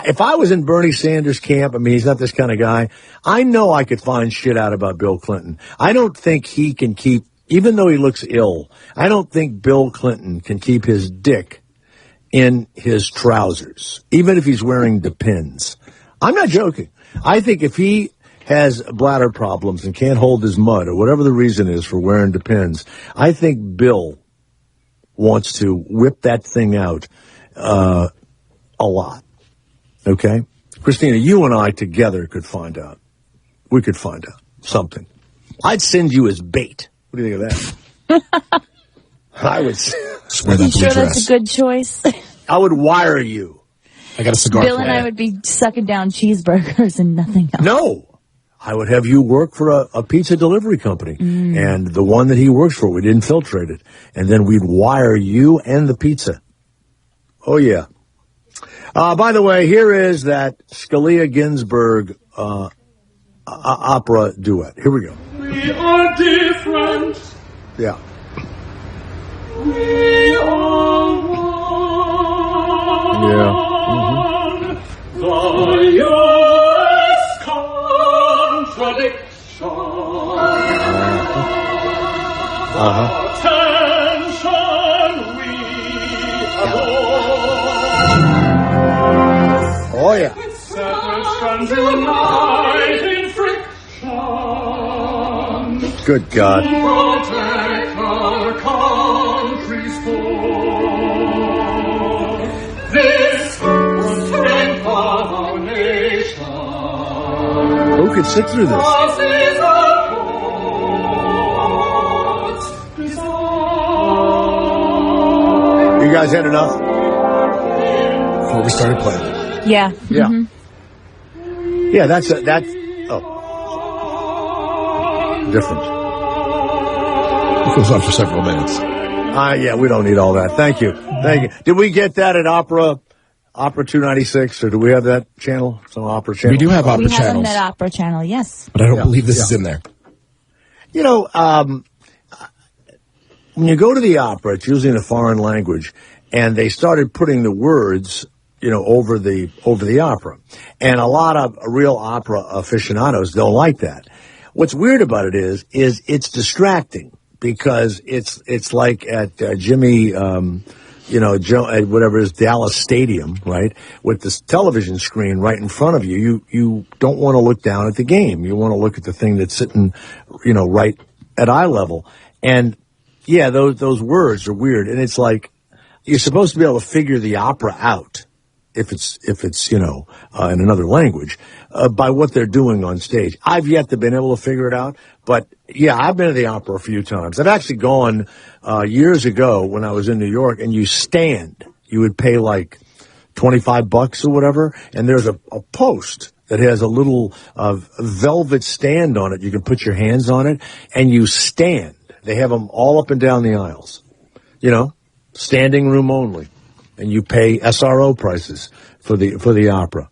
if I was in Bernie Sanders' camp, I mean, he's not this kind of guy, I know I could find shit out about Bill Clinton. I don't think he can keep, even though he looks ill, I don't think Bill Clinton can keep his dick in his trousers, even if he's wearing Depends. I'm not joking. I think if he has bladder problems and can't hold his mud or whatever the reason is for wearing Depends, I think Bill wants to whip that thing out a lot. Okay? Christina, you and I together could find out. We could find out something. I'd send you as bait. What do you think of that? I would swear that. You sure that's a good choice? I would wire you. I got a cigar. Bill and I would be sucking down cheeseburgers and nothing else. No. I would have you work for a pizza delivery company. And the one that he works for, we'd infiltrate it. And then we'd wire you and the pizza. Oh, yeah. By the way, here is that Scalia Ginsburg opera duet. Here we go. We are different. Yeah. We are one. Yeah. The U.S. contradiction. Attention we adore. Oh, yeah. Separate strands unite in friction. Good God. Protect our country's core. This strength of our nation. Who could sit through this? You guys had enough? Before we started playing. Yeah. Yeah. Mm-hmm. Yeah, that's different. It goes on for several minutes. Yeah, we don't need all that. Thank you. Did we get that at Opera 296, or do we have that channel? Some Opera channel? We do have Opera channels. We have channels. them at Opera channel, yes. But I don't believe this is in there. You know, when you go to the opera, it's usually in a foreign language, and they started putting the words, you know, over the opera. And a lot of real opera aficionados don't like that. What's weird about it is it's distracting because it's like at Jimmy, whatever it is, Dallas Stadium, right? With this television screen right in front of you. You don't want to look down at the game. You want to look at the thing that's sitting, you know, right at eye level. And yeah, those words are weird. And it's like, you're supposed to be able to figure the opera out if it's in another language, by what they're doing on stage. I've yet to been able to figure it out, but yeah, I've been to the opera a few times. I've actually gone, years ago when I was in New York, and you would pay like $25 or whatever, and there's a post that has a little, velvet stand on it. You can put your hands on it, and you stand. They have them all up and down the aisles, you know, standing room only. And you pay SRO prices for the opera.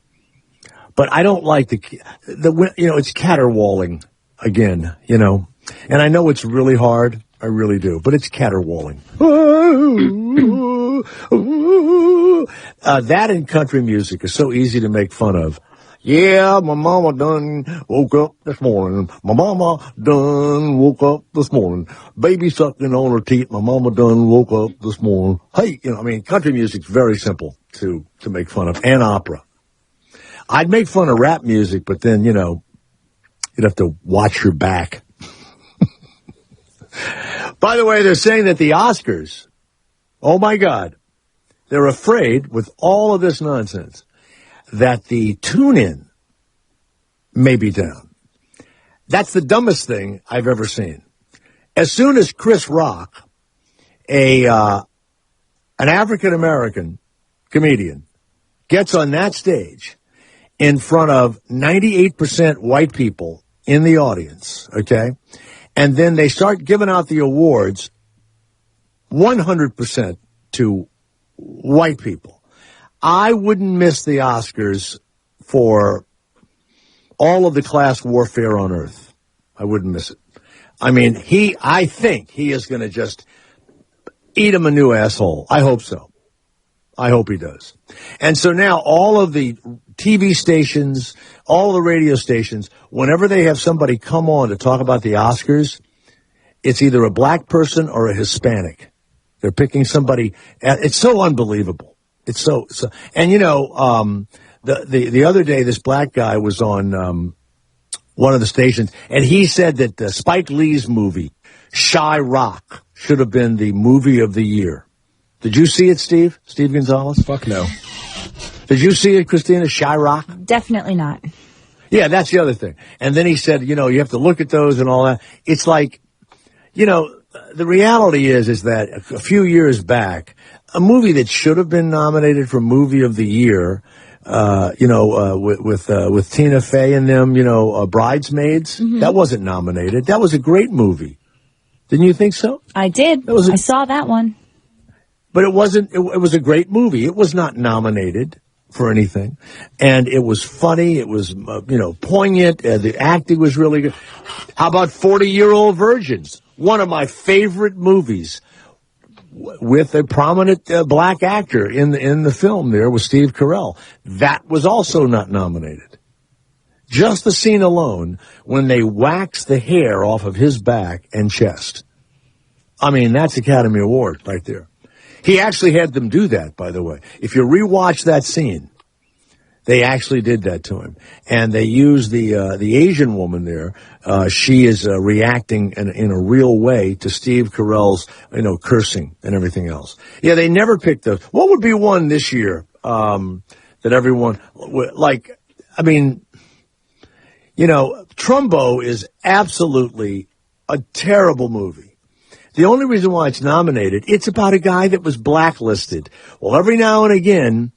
But I don't like it's caterwauling again, you know. And I know it's really hard. I really do. But it's caterwauling. That in country music is so easy to make fun of. Yeah, my mama done woke up this morning. My mama done woke up this morning. Baby sucking on her teeth. My mama done woke up this morning. Hey, country music's very simple to make fun of, and opera. I'd make fun of rap music, but then, you'd have to watch your back. By the way, they're saying that the Oscars, oh my God, they're afraid with all of this nonsense that the tune-in may be down. That's the dumbest thing I've ever seen. As soon as Chris Rock, an African-American comedian, gets on that stage in front of 98% white people in the audience, okay, and then they start giving out the awards 100% to white people, I wouldn't miss the Oscars for all of the class warfare on earth. I wouldn't miss it. I think he is going to just eat him a new asshole. I hope so. I hope he does. And so now all of the TV stations, all the radio stations, whenever they have somebody come on to talk about the Oscars, it's either a black person or a Hispanic. They're picking somebody. It's so unbelievable. It's so, and the other day, this black guy was on one of the stations, and he said that Spike Lee's movie, Chi-Rock, should have been the movie of the year. Did you see it, Steve? Steve Gonzalez? Fuck no. Did you see it, Christina? Chi-Rock? Definitely not. Yeah, that's the other thing. And then he said, you have to look at those and all that. It's like, the reality is that a few years back, a movie that should have been nominated for Movie of the Year, with Tina Fey and them, Bridesmaids, that wasn't nominated. That was a great movie. Didn't you think so? I did. I saw that one. But it wasn't, it was a great movie. It was not nominated for anything. And it was funny. It was, poignant. The acting was really good. How about 40-Year-Old Virgins? One of my favorite movies with a prominent black actor in the film there was Steve Carell. That was also not nominated. Just the scene alone when they waxed the hair off of his back and chest. That's Academy Award right there. He actually had them do that, by the way. If you rewatch that scene, they actually did that to him. And they used the Asian woman there. She is reacting in a real way to Steve Carell's, cursing and everything else. Yeah, they never picked those. What would be one this year that everyone, Trumbo is absolutely a terrible movie. The only reason why it's nominated, it's about a guy that was blacklisted. Well, every now and again,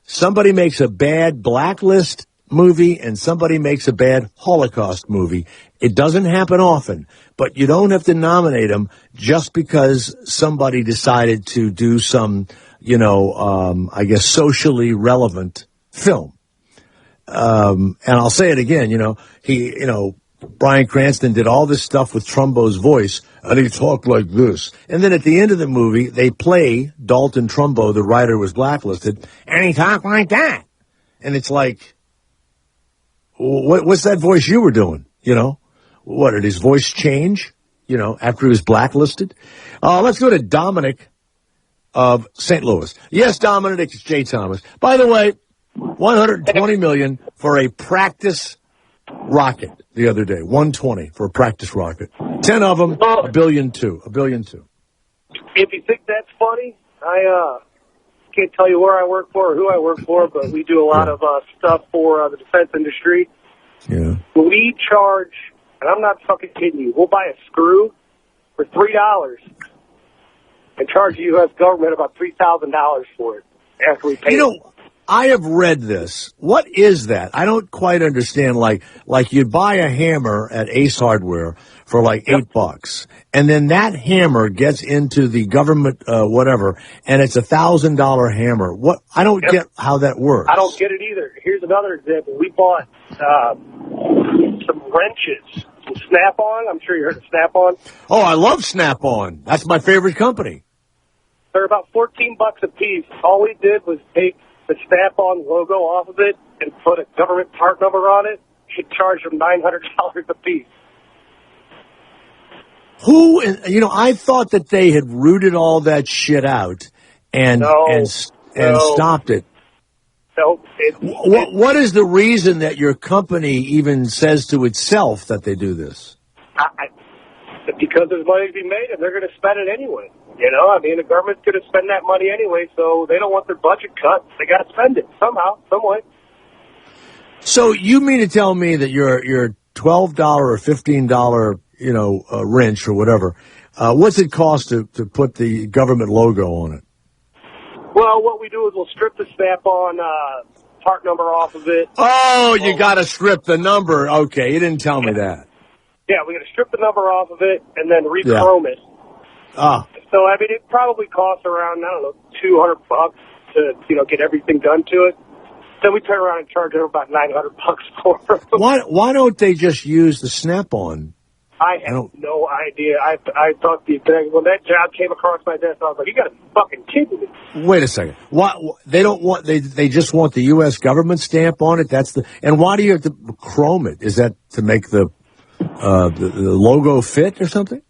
somebody makes a bad blacklist movie and somebody makes a bad Holocaust movie. It doesn't happen often, but you don't have to nominate them just because somebody decided to do some, socially relevant film. And I'll say it again, Bryan Cranston did all this stuff with Trumbo's voice, and he talked like this. And then at the end of the movie, they play Dalton Trumbo, the writer was blacklisted, and he talked like that. And it's like, what's that voice you were doing? What, did his voice change, after he was blacklisted? Let's go to Dominic of St. Louis. Yes, Dominic, it's Jay Thomas. By the way, $120 million for a practice rocket the other day. 120 for a practice rocket. 10 of them, $1.2 billion. $1.2 billion. If you think that's funny, I can't tell you where I work for or who I work for, but we do a lot of stuff for the defense industry. Yeah. We charge, and I'm not fucking kidding you, we'll buy a screw for $3 and charge the U.S. government about $3,000 for it after we pay it. I have read this. What is that? I don't quite understand. Like you'd buy a hammer at Ace Hardware for like $8, and then that hammer gets into the government whatever, and it's $1,000 hammer. What? I don't get how that works. I don't get it either. Here's another example. We bought some wrenches, some Snap-on. I'm sure you heard of Snap-on. Oh, I love Snap-on. That's my favorite company. They're about $14 a piece. All we did was take the Snap-on logo off of it and put a government part number on it, you'd charge them $900 a piece. Who, I thought that they had rooted all that shit out and stopped it. No. What is the reason that your company even says to itself that they do this? Because there's money to be made, and they're going to spend it anyway. The government's going to spend that money anyway, so they don't want their budget cut. They got to spend it somehow, some way. So you mean to tell me that your $12 or $15 wrench or whatever, what's it cost to put the government logo on it? Well, what we do is we'll strip the snap-on part number off of it. Oh, you got to strip the number. Okay, you didn't tell me that. Yeah, we got to strip the number off of it and then re-chrome it. Ah. So, it probably costs around, $200 to, get everything done to it. Then we turn around and charge them about $900 for it. Why don't they just use the snap-on? I have no idea. I thought when that job came across my desk, I was like, you got to be fucking kidding me. Wait a second. What they don't want? They just want the U.S. government stamp on it. And why do you have to chrome it? Is that to make the logo fit or something?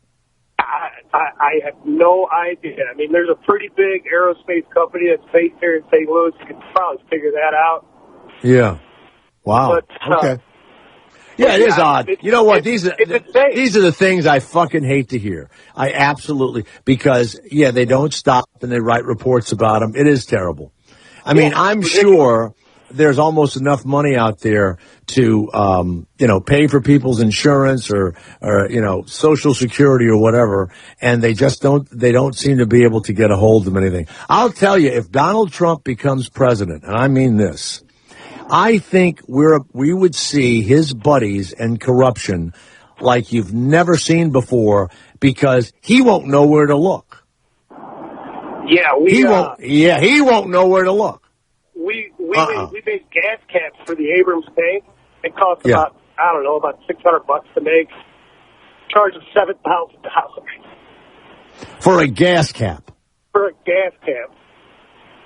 I have no idea. There's a pretty big aerospace company that's based here in St. Louis. You can probably figure that out. Yeah. Wow. But, okay. Yeah, it is odd. You know what? These are the things I fucking hate to hear. I absolutely, because, they don't stop and they write reports about them. It is terrible. I'm sure there's almost enough money out there to, pay for people's insurance or Social Security or whatever. And they don't seem to be able to get a hold of anything. I'll tell you, if Donald Trump becomes president, and I mean this, I think we would see his buddies and corruption like you've never seen before because he won't know where to look. Yeah, he won't know where to look. We made gas caps for the Abrams tank. It cost about $600 to make. Charge of $7,000 for a gas cap. For a gas cap.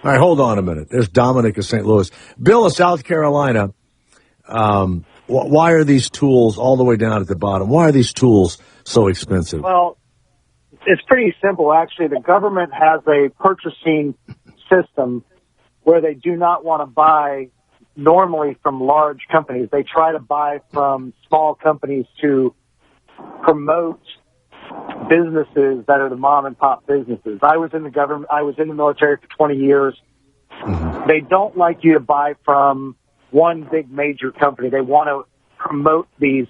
All right, hold on a minute. There's Dominic of St. Louis. Bill of South Carolina, why are these tools all the way down at the bottom? Why are these tools so expensive? Well, it's pretty simple, actually. The government has a purchasing system where they do not want to buy normally from large companies. They try to buy from small companies to promote businesses that are the mom and pop businesses. I was in the military for 20 years. Mm-hmm. They don't like you to buy from one big major company. They want to promote these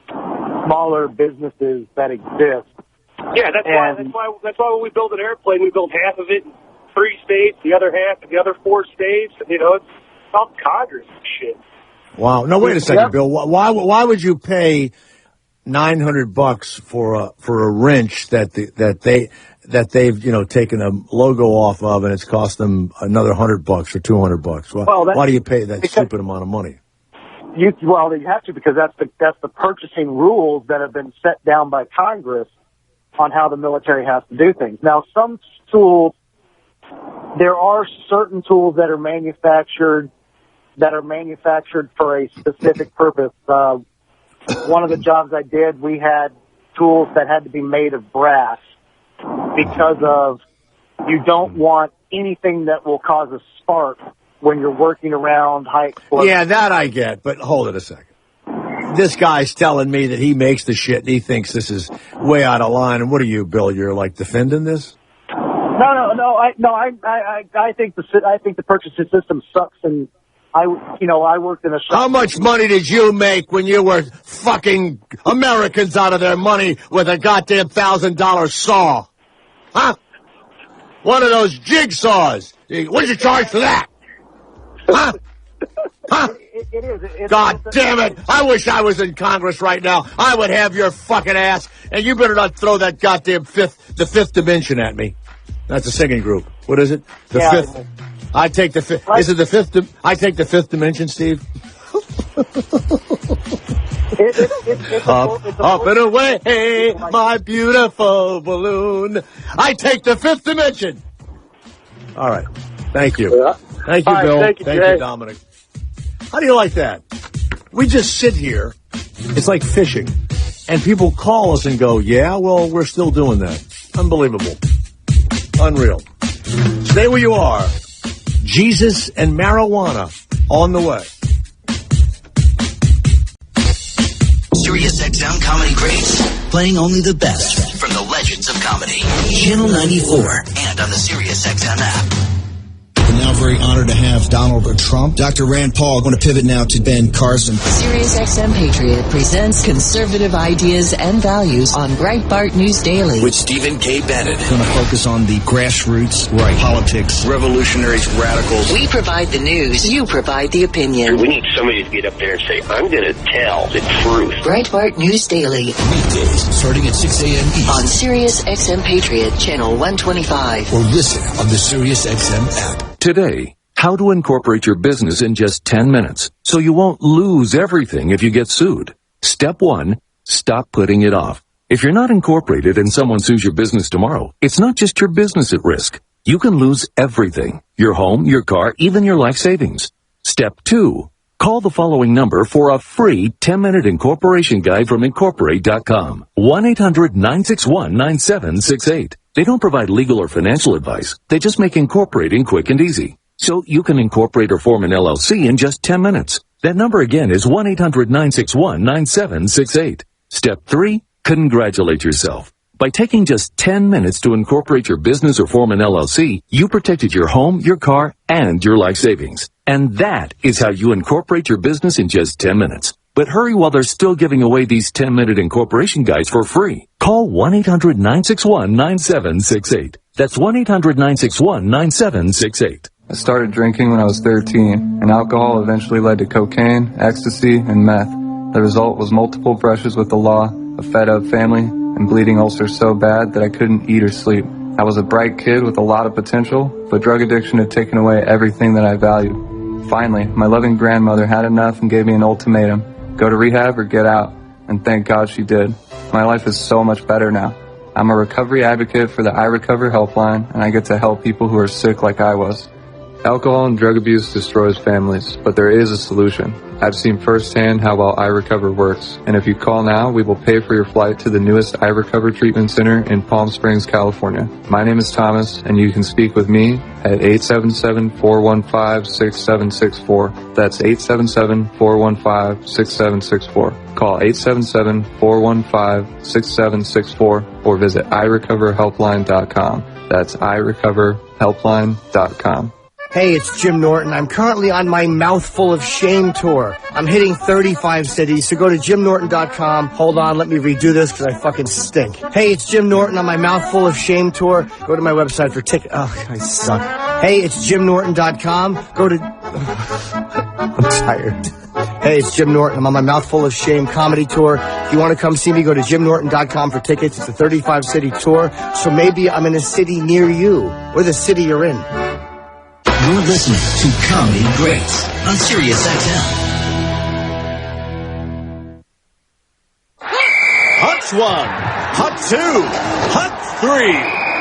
smaller businesses that exist. Yeah, that's why when we build an airplane, we build half of it in 3 states, the other half in the other 4 states. It's all Congress and shit. Wow. No, wait a second, Bill. Why would you pay $900 for a wrench that they've taken a logo off of, and it's cost them another $100 or $200? Why do you pay that stupid amount of money? You have to, because that's the purchasing rules that have been set down by Congress on how the military has to do things. Now, some tools, there are certain tools that are manufactured for a specific purpose. One of the jobs I did, we had tools that had to be made of brass because of you don't want anything that will cause a spark when you're working around high explosives. Yeah, that I get, but hold it a second. This guy's telling me that he makes the shit and he thinks this is way out of line. And what are you, Bill? You're like defending this? No. I think the purchasing system sucks, and I worked in a shop. How much money did you make when you were fucking Americans out of their money with a goddamn $1,000 saw? Huh? One of those jigsaws. What did you charge for that? Huh? Huh? It is. God damn it. I wish I was in Congress right now. I would have your fucking ass, and you better not throw that goddamn the fifth dimension at me. That's a singing group. What is it? The fifth. I take the fifth. Is it the fifth? I take the fifth dimension, Steve. Up and away, my beautiful balloon. I take the fifth dimension. All right. Thank you. Thank you, Bill. Thank you, Dominic. How do you like that? We just sit here. It's like fishing. And people call us and go, yeah, well, we're still doing that. Unbelievable. Unreal. Stay where you are. Jesus and marijuana on the way. SiriusXM Comedy Greats, playing only the best from the legends of comedy. Channel 94 and on the SiriusXM app. We're now very honored to have Donald Trump. Dr. Rand Paul, I want to pivot now to Ben Carson. SiriusXM Patriot presents conservative ideas and values on Breitbart News Daily. With Stephen K. Bannon. Going to focus on the grassroots, politics, revolutionaries, radicals. We provide the news, you provide the opinion. We need somebody to get up there and say, I'm going to tell the truth. Breitbart News Daily. Weekdays, starting at 6 a.m. East. On SiriusXM Patriot, Channel 125. Or listen on the SiriusXM app. Today, how to incorporate your business in just 10 minutes so you won't lose everything if you get sued. Step 1, stop putting it off. If you're not incorporated and someone sues your business tomorrow, it's not just your business at risk. You can lose everything. Your home, your car, even your life savings. Step 2, call the following number for a free 10-minute incorporation guide from Incorporate.com. 1-800-961-9768. They don't provide legal or financial advice. They just make incorporating quick and easy. So you can incorporate or form an LLC in just 10 minutes. That number again is 1-800-961-9768. Step 3, congratulate yourself. By taking just 10 minutes to incorporate your business or form an LLC, you protected your home, your car, and your life savings. And that is how you incorporate your business in just 10 minutes. But hurry while they're still giving away these 10-minute incorporation guides for free. Call 1-800-961-9768. That's 1-800-961-9768. I started drinking when I was 13, and alcohol eventually led to cocaine, ecstasy, and meth. The result was multiple brushes with the law, a fed-up family, and bleeding ulcers so bad that I couldn't eat or sleep. I was a bright kid with a lot of potential, but drug addiction had taken away everything that I valued. Finally, my loving grandmother had enough and gave me an ultimatum. Go to rehab or get out. And thank God she did. My life is so much better now. I'm a recovery advocate for the I Recover helpline, and I get to help people who are sick like I was. Alcohol and drug abuse destroys families, but there is a solution. I've seen firsthand how well I Recover works, and if you call now, we will pay for your flight to the newest I Recover treatment center in Palm Springs, California. My name is Thomas, and you can speak with me at 877-415-6764. That's 877-415-6764. Call 877-415-6764 or visit irecoverhelpline.com. That's irecoverhelpline.com. Hey, it's Jim Norton. I'm currently on my Mouthful of Shame tour. I'm hitting 35 cities, so go to jimnorton.com. Hold on, let me redo this because I fucking stink. Hey, it's Jim Norton on my Mouthful of Shame tour. Go to my website for tickets. Oh, I suck. Hey, it's jimnorton.com. Go to... I'm tired. Hey, it's Jim Norton. I'm on my Mouthful of Shame comedy tour. If you want to come see me, go to jimnorton.com for tickets. It's a 35-city tour, so maybe I'm in a city near you, or the city you're in. You're listening to Comedy Greats on SiriusXM. Hot 1, Hot 2, Hot 3,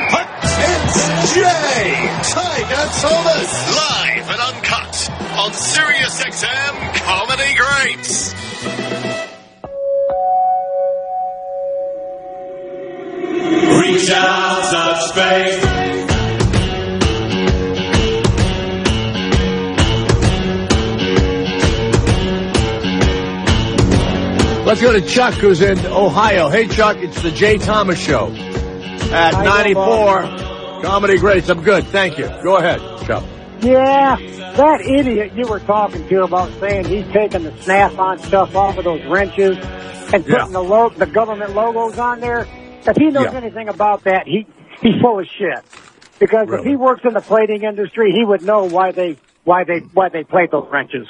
Hot It's Jay Tiger Thomas. Live and uncut on SiriusXM Comedy Greats. Reach out, touch space. Let's go to Chuck, who's in Ohio. Hey, Chuck, it's the Jay Thomas Show at 94 Comedy Greats. I'm good, thank you. Go ahead, Chuck. Yeah, that idiot you were talking to about saying he's taking the snap-on stuff off of those wrenches and putting the government logos on there. If he knows anything about that, he's full of shit. Because if he works in the plating industry, he would know why they plate those wrenches.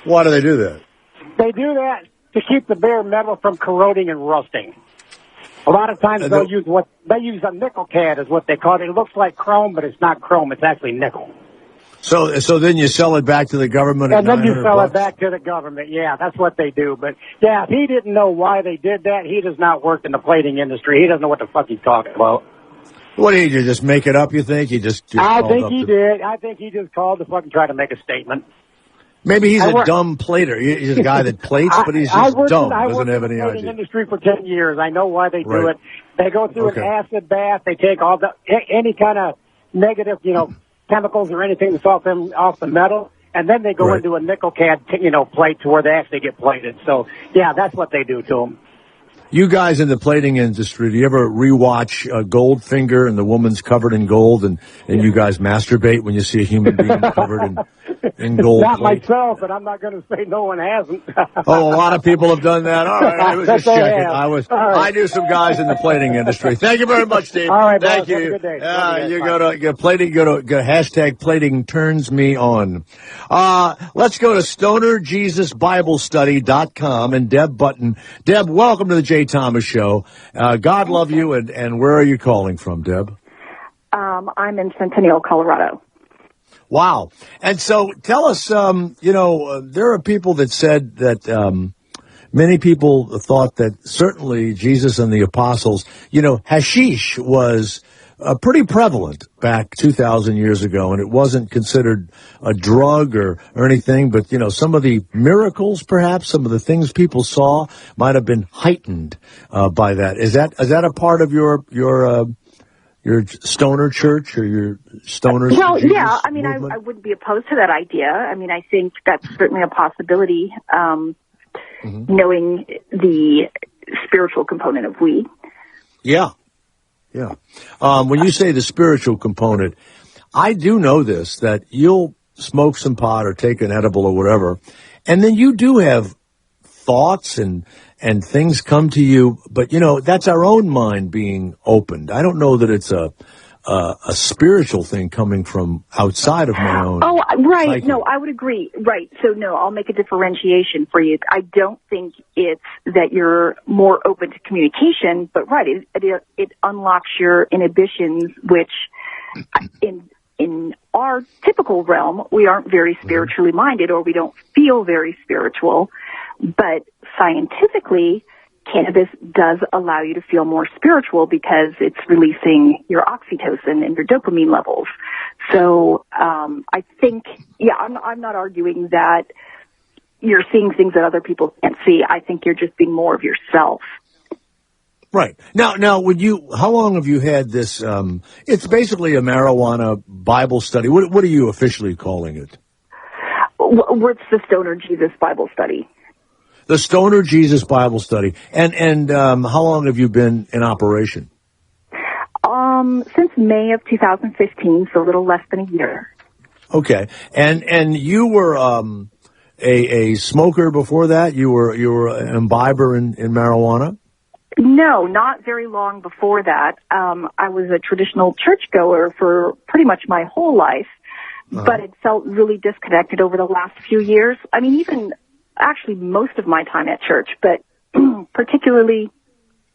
Why do they do that? They do that to keep the bare metal from corroding and rusting. A lot of times they use a nickel cad is what they call it. It looks like chrome, but it's not chrome. It's actually nickel. So then you sell it back to the government. And then you sell it back to the government. Yeah, that's what they do. But yeah, if he didn't know why they did that, he does not work in the plating industry. He doesn't know what the fuck he's talking about. What did you just make it up? You think he just? I think he did. I think he just called to fucking try to make a statement. Maybe he's a dumb plater. He's a guy that plates, but he's just dumb. Doesn't have any idea. I worked in the industry for 10 years. I know why they do it. They go through an acid bath. They take all any kind of negative, chemicals or anything that's off the metal, and then they go into a nickel cad, plate to where they actually get plated. So, yeah, that's what they do to them. You guys in the plating industry, do you ever rewatch Goldfinger and the woman's covered in gold, and you guys masturbate when you see a human being covered in gold? Not plate? myself, but I'm not going to say no one hasn't. Oh, a lot of people have done that. All right, I was just checking. I knew some guys in the plating industry. Thank you very much, Steve. All right, thank boss, you. Have a good day. You go to plating. Go hashtag plating turns me on. Let's go to stonerjesusbiblestudy.com and Deb Button. Deb, welcome to the Jay Thomas Show. God love you, and where are you calling from, Deb? I'm in Centennial, Colorado. Wow. And so tell us, there are people that said that many people thought that certainly Jesus and the apostles, hashish was pretty prevalent back 2,000 years ago, and it wasn't considered a drug or anything, but, some of the miracles, perhaps, some of the things people saw might have been heightened by that. Is that a part of your stoner church or your stoner? Well, yeah. I mean, I wouldn't be opposed to that idea. I mean, I think that's certainly a possibility, knowing the spiritual component of weed. Yeah. Yeah. When you say the spiritual component, I do know this, that you'll smoke some pot or take an edible or whatever, and then you do have thoughts and things come to you, but that's our own mind being opened. I don't know that it's a spiritual thing coming from outside of my own. Oh, right. psyche. No, I would agree. Right. So no, I'll make a differentiation for you. I don't think it's that you're more open to communication, but right, it unlocks your inhibitions, which in our typical realm, we aren't very spiritually minded, or we don't feel very spiritual. But scientifically, cannabis does allow you to feel more spiritual because it's releasing your oxytocin and your dopamine levels. So I think, I'm not arguing that you're seeing things that other people can't see. I think you're just being more of yourself. Right. Now, how long have you had this? It's basically a marijuana Bible study. What are you officially calling it? It's the Stoner Jesus Bible Study. The Stoner Jesus Bible Study. And how long have you been in operation? Since May of 2015, so a little less than a year. Okay. And you were a smoker before that? You were an imbiber in marijuana? No, not very long before that. I was a traditional churchgoer for pretty much my whole life, but it felt really disconnected over the last few years. I mean, even actually most of my time at church, but particularly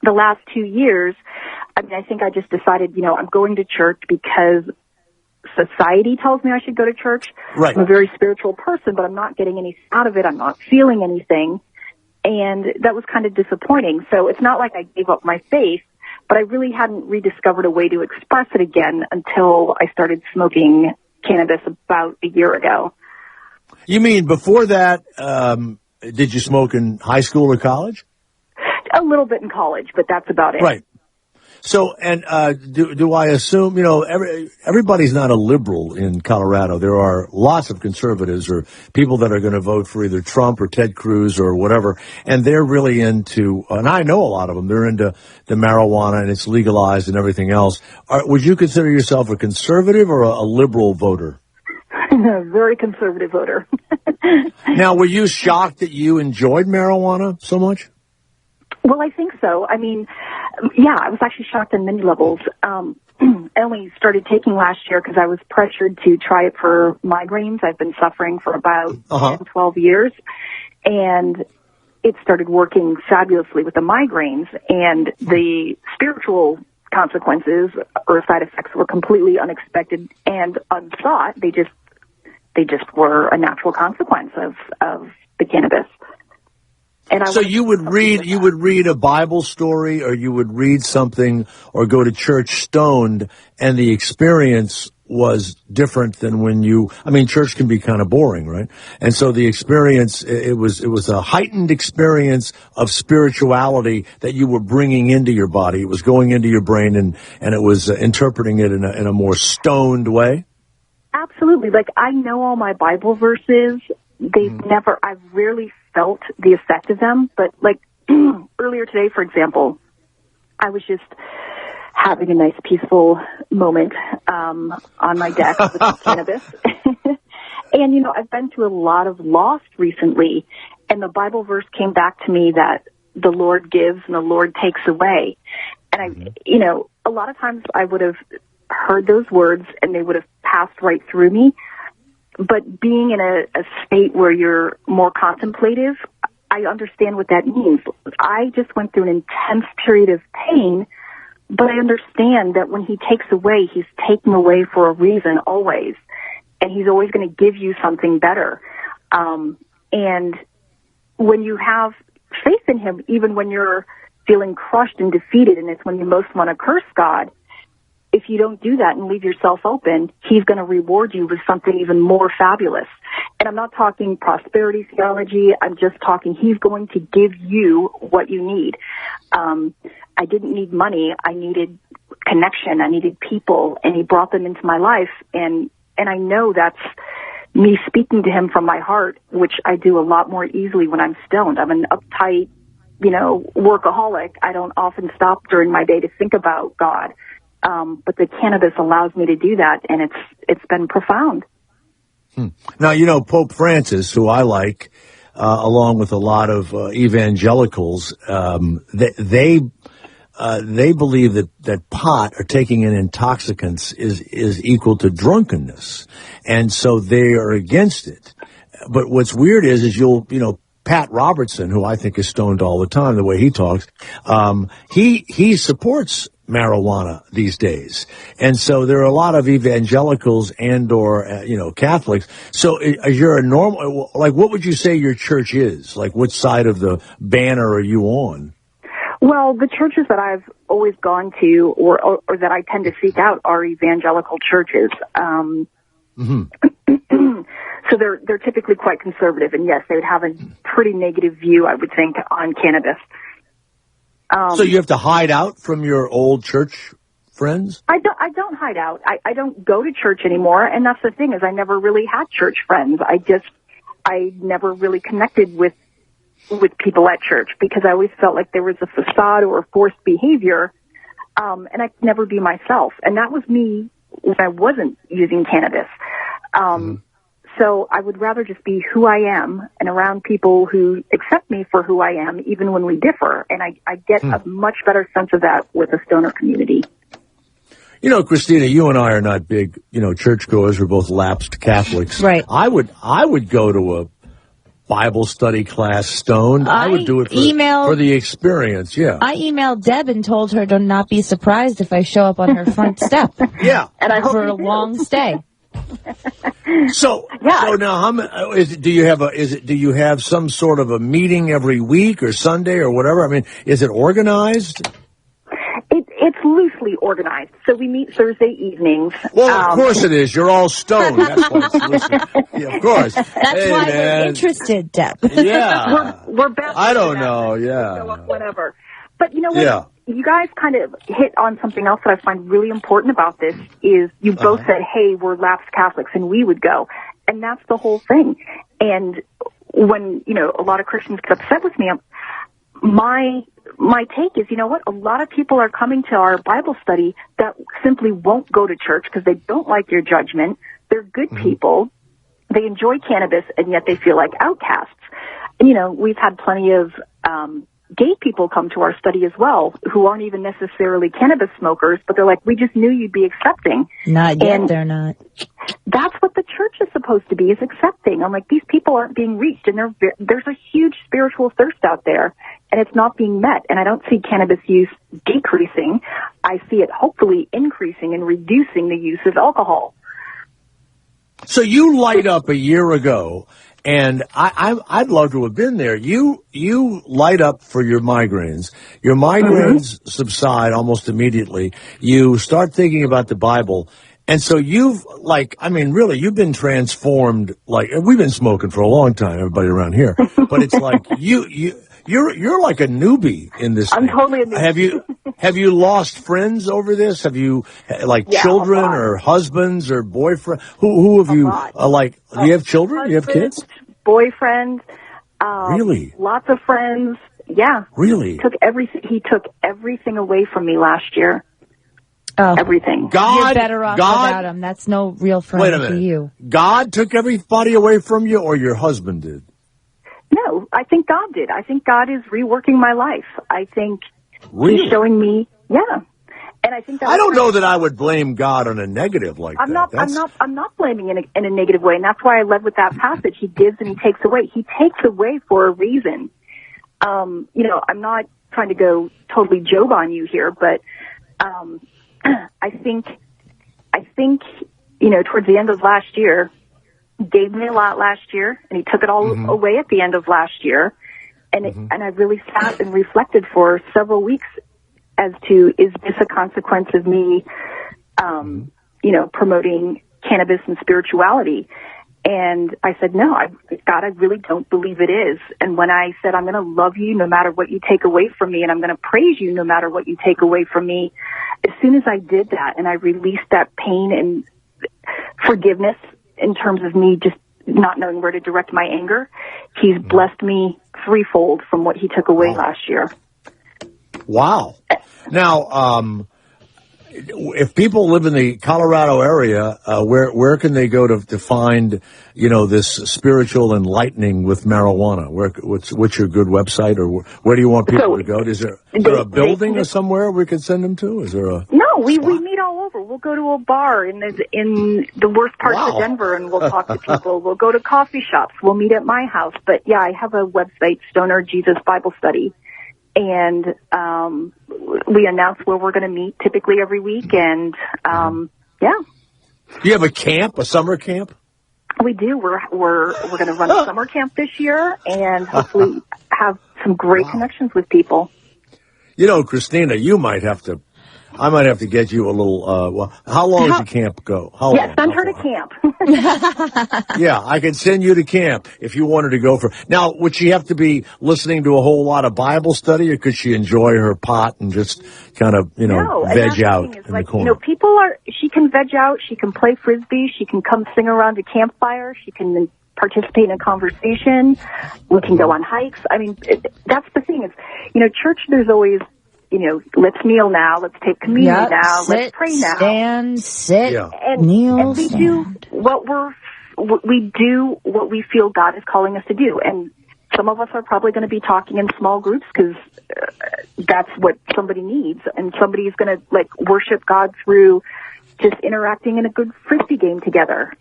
the last 2 years, I mean, I think I just decided, I'm going to church because society tells me I should go to church. Right. I'm a very spiritual person, but I'm not getting anything out of it. I'm not feeling anything. And that was kind of disappointing. So it's not like I gave up my faith, but I really hadn't rediscovered a way to express it again until I started smoking cannabis about a year ago. You mean before that, did you smoke in high school or college? A little bit in college, but that's about it. Right. So, and do I assume, everybody's not a liberal in Colorado. There are lots of conservatives or people that are going to vote for either Trump or Ted Cruz or whatever, and they're really into, and I know a lot of them, they're into the marijuana and it's legalized and everything else. Would you consider yourself a conservative or a liberal voter? Very conservative voter. Now, were you shocked that you enjoyed marijuana so much? Well, I think so. I mean, yeah, I was actually shocked on many levels. I only started taking last year because I was pressured to try it for migraines. I've been suffering for about 10, 12 years. And it started working fabulously with the migraines. And the spiritual consequences or side effects were completely unexpected and unsought. They just were a natural consequence of the cannabis. And so you would read a Bible story, or you would read something, or go to church stoned, and the experience was different than when church can be kind of boring, right? And so the experience, it was a heightened experience of spirituality that you were bringing into your body. It was going into your brain and it was interpreting it in a more stoned way. Absolutely. Like, I know all my Bible verses. I've rarely felt the effect of them, but like earlier today, for example, I was just having a nice peaceful moment on my deck with some cannabis. And, I've been through a lot of loss recently, and the Bible verse came back to me that the Lord gives and the Lord takes away. And a lot of times I would have heard those words and they would have passed right through me. But being in a state where you're more contemplative, I understand what that means. I just went through an intense period of pain, but I understand that when he takes away, he's taking away for a reason always. And he's always going to give you something better. And when you have faith in him, even when you're feeling crushed and defeated, and it's when you most want to curse God, if you don't do that and leave yourself open, he's going to reward you with something even more fabulous. And I'm not talking prosperity theology. I'm just talking he's going to give you what you need. I didn't need money. I needed connection. I needed people, and he brought them into my life. And I know that's me speaking to him from my heart, which I do a lot more easily when I'm stoned. I'm an uptight, workaholic. I don't often stop during my day to think about God. But the cannabis allows me to do that, and it's been profound. Now, Pope Francis, who I like, along with a lot of evangelicals, they believe that pot or taking in intoxicants is equal to drunkenness, and so they are against it. But what's weird is Pat Robertson, who I think is stoned all the time, the way he talks, he supports marijuana these days. And so there are a lot of evangelicals and or, Catholics. So is you're a normal, like, what would you say your church is? Like, what side of the banner are you on? Well, the churches that I've always gone to or that I tend to seek out are evangelical churches. So they're typically quite conservative, and yes, they would have a pretty negative view, I would think, on cannabis. So you have to hide out from your old church friends? I don't hide out. I don't go to church anymore, and that's the thing is I never really had church friends. I never really connected with people at church because I always felt like there was a facade or a forced behavior, and I could never be myself. And that was me when I wasn't using cannabis. So I would rather just be who I am and around people who accept me for who I am, even when we differ. And I get a much better sense of that with the stoner community. Christina, you and I are not big, churchgoers. We're both lapsed Catholics. Right. I would go to a Bible study class stoned. I would do it for the experience, yeah. I emailed Deb and told her to not be surprised if I show up on her front step. Yeah. And I hope for a long stay. So now, do you have some sort of a meeting every week or Sunday or whatever? I mean, is it organized? It's loosely organized. So we meet Thursday evenings. Well, of course it is. You're all stoned. That's why it's loosely. Yeah, of course. That's why we're interested, Deb. Yeah. we're best. I don't know. Yeah. Show up whenever. But you know what? Yeah. You guys kind of hit on something else that I find really important about this is you both said, hey, we're lapsed Catholics and we would go. And that's the whole thing. And when, a lot of Christians get upset with me, my take is, a lot of people are coming to our Bible study that simply won't go to church because they don't like your judgment. They're good people. They enjoy cannabis and yet they feel like outcasts. And, we've had plenty of, gay people come to our study as well who aren't even necessarily cannabis smokers, but they're like, we just knew you'd be accepting. Not yet, they're not. That's what the church is supposed to be, is accepting. I'm like, these people aren't being reached, and there's a huge spiritual thirst out there, and it's not being met. And I don't see cannabis use decreasing. I see it hopefully increasing and reducing the use of alcohol. So you light up a year ago, and I'd love to have been there. You light up for your migraines. Your migraines subside almost immediately. You start thinking about the Bible, And so you've, like, I mean, really, you've been transformed. Like, we've been smoking for a long time, everybody around here. But it's like you're like a newbie in this. I'm totally a newbie. Have you lost friends over this? Have you, children or husbands or boyfriend? Who have you, do you have children? Do you have kids? Boyfriend. Really? Lots of friends. Yeah. Really? He took everything away from me last year. Oh. Everything. You're better off without him. That's no real friend for you. God took everybody away from you, or your husband did? No, I think God did. I think God is reworking my life. I think He's showing me, and I think that I don't know that I would blame God on a negative like that. I'm not blaming in a negative way, and that's why I led with that passage. He gives and he takes away. He takes away for a reason. I'm not trying to go totally Job on you here, but I think towards the end of last year, he gave me a lot last year, and he took it all away at the end of last year. And and I really sat and reflected for several weeks as to, is this a consequence of me, promoting cannabis and spirituality? And I said, no, God, I really don't believe it is. And when I said, I'm going to love you no matter what you take away from me, and I'm going to praise you no matter what you take away from me, as soon as I did that and I released that pain and forgiveness in terms of me just not knowing where to direct my anger, he's blessed me threefold from what he took away last year. Wow. Now, if people live in the Colorado area, where can they go to find, this spiritual enlightening with marijuana? What's your good website, or where do you want people to go? Is there a building or somewhere we could send them to? Is there a? No, we meet all over. We'll go to a bar in the worst parts of Denver, and we'll talk to people. We'll go to coffee shops. We'll meet at my house. But yeah, I have a website, Stoner Jesus Bible Study. And we announce where we're going to meet typically every week. And, Do you have a camp, a summer camp? We do. We're going to run a summer camp this year and hopefully have some great connections with people. Christina, I might have to get you a little, how long does your camp go? Send her to camp. Yeah, I can send you to camp if you wanted to go for. Now, would she have to be listening to a whole lot of Bible study, or could she enjoy her pot and just kind of, veg out in the corner? She can veg out, she can play Frisbee, she can come sing around a campfire, she can participate in a conversation, we can go on hikes. I mean, that's the thing is, church, there's always, let's kneel now, let's take communion now, let's pray now. Stand, sit, kneel, and we do what we feel God is calling us to do. And some of us are probably going to be talking in small groups because that's what somebody needs. And somebody's going to worship God through just interacting in a good Frisbee game together.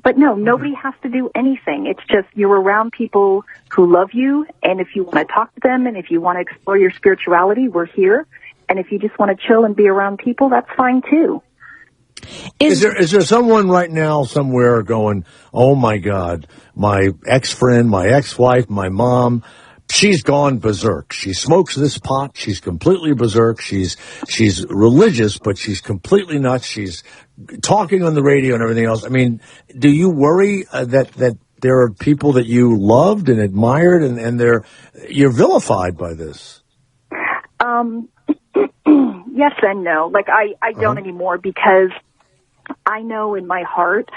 But no, nobody has to do anything. It's just you're around people who love you, and if you want to talk to them and if you want to explore your spirituality, we're here. And if you just want to chill and be around people, that's fine too. Is there someone right now somewhere going, oh my God, my ex-friend, my ex-wife, my mom, she's gone berserk. She smokes this pot. She's completely berserk. She's religious, but she's completely nuts. She's talking on the radio and everything else. I mean, do you worry that there are people that you loved and admired and you're vilified by this? Yes and no. I don't anymore because I know in my heart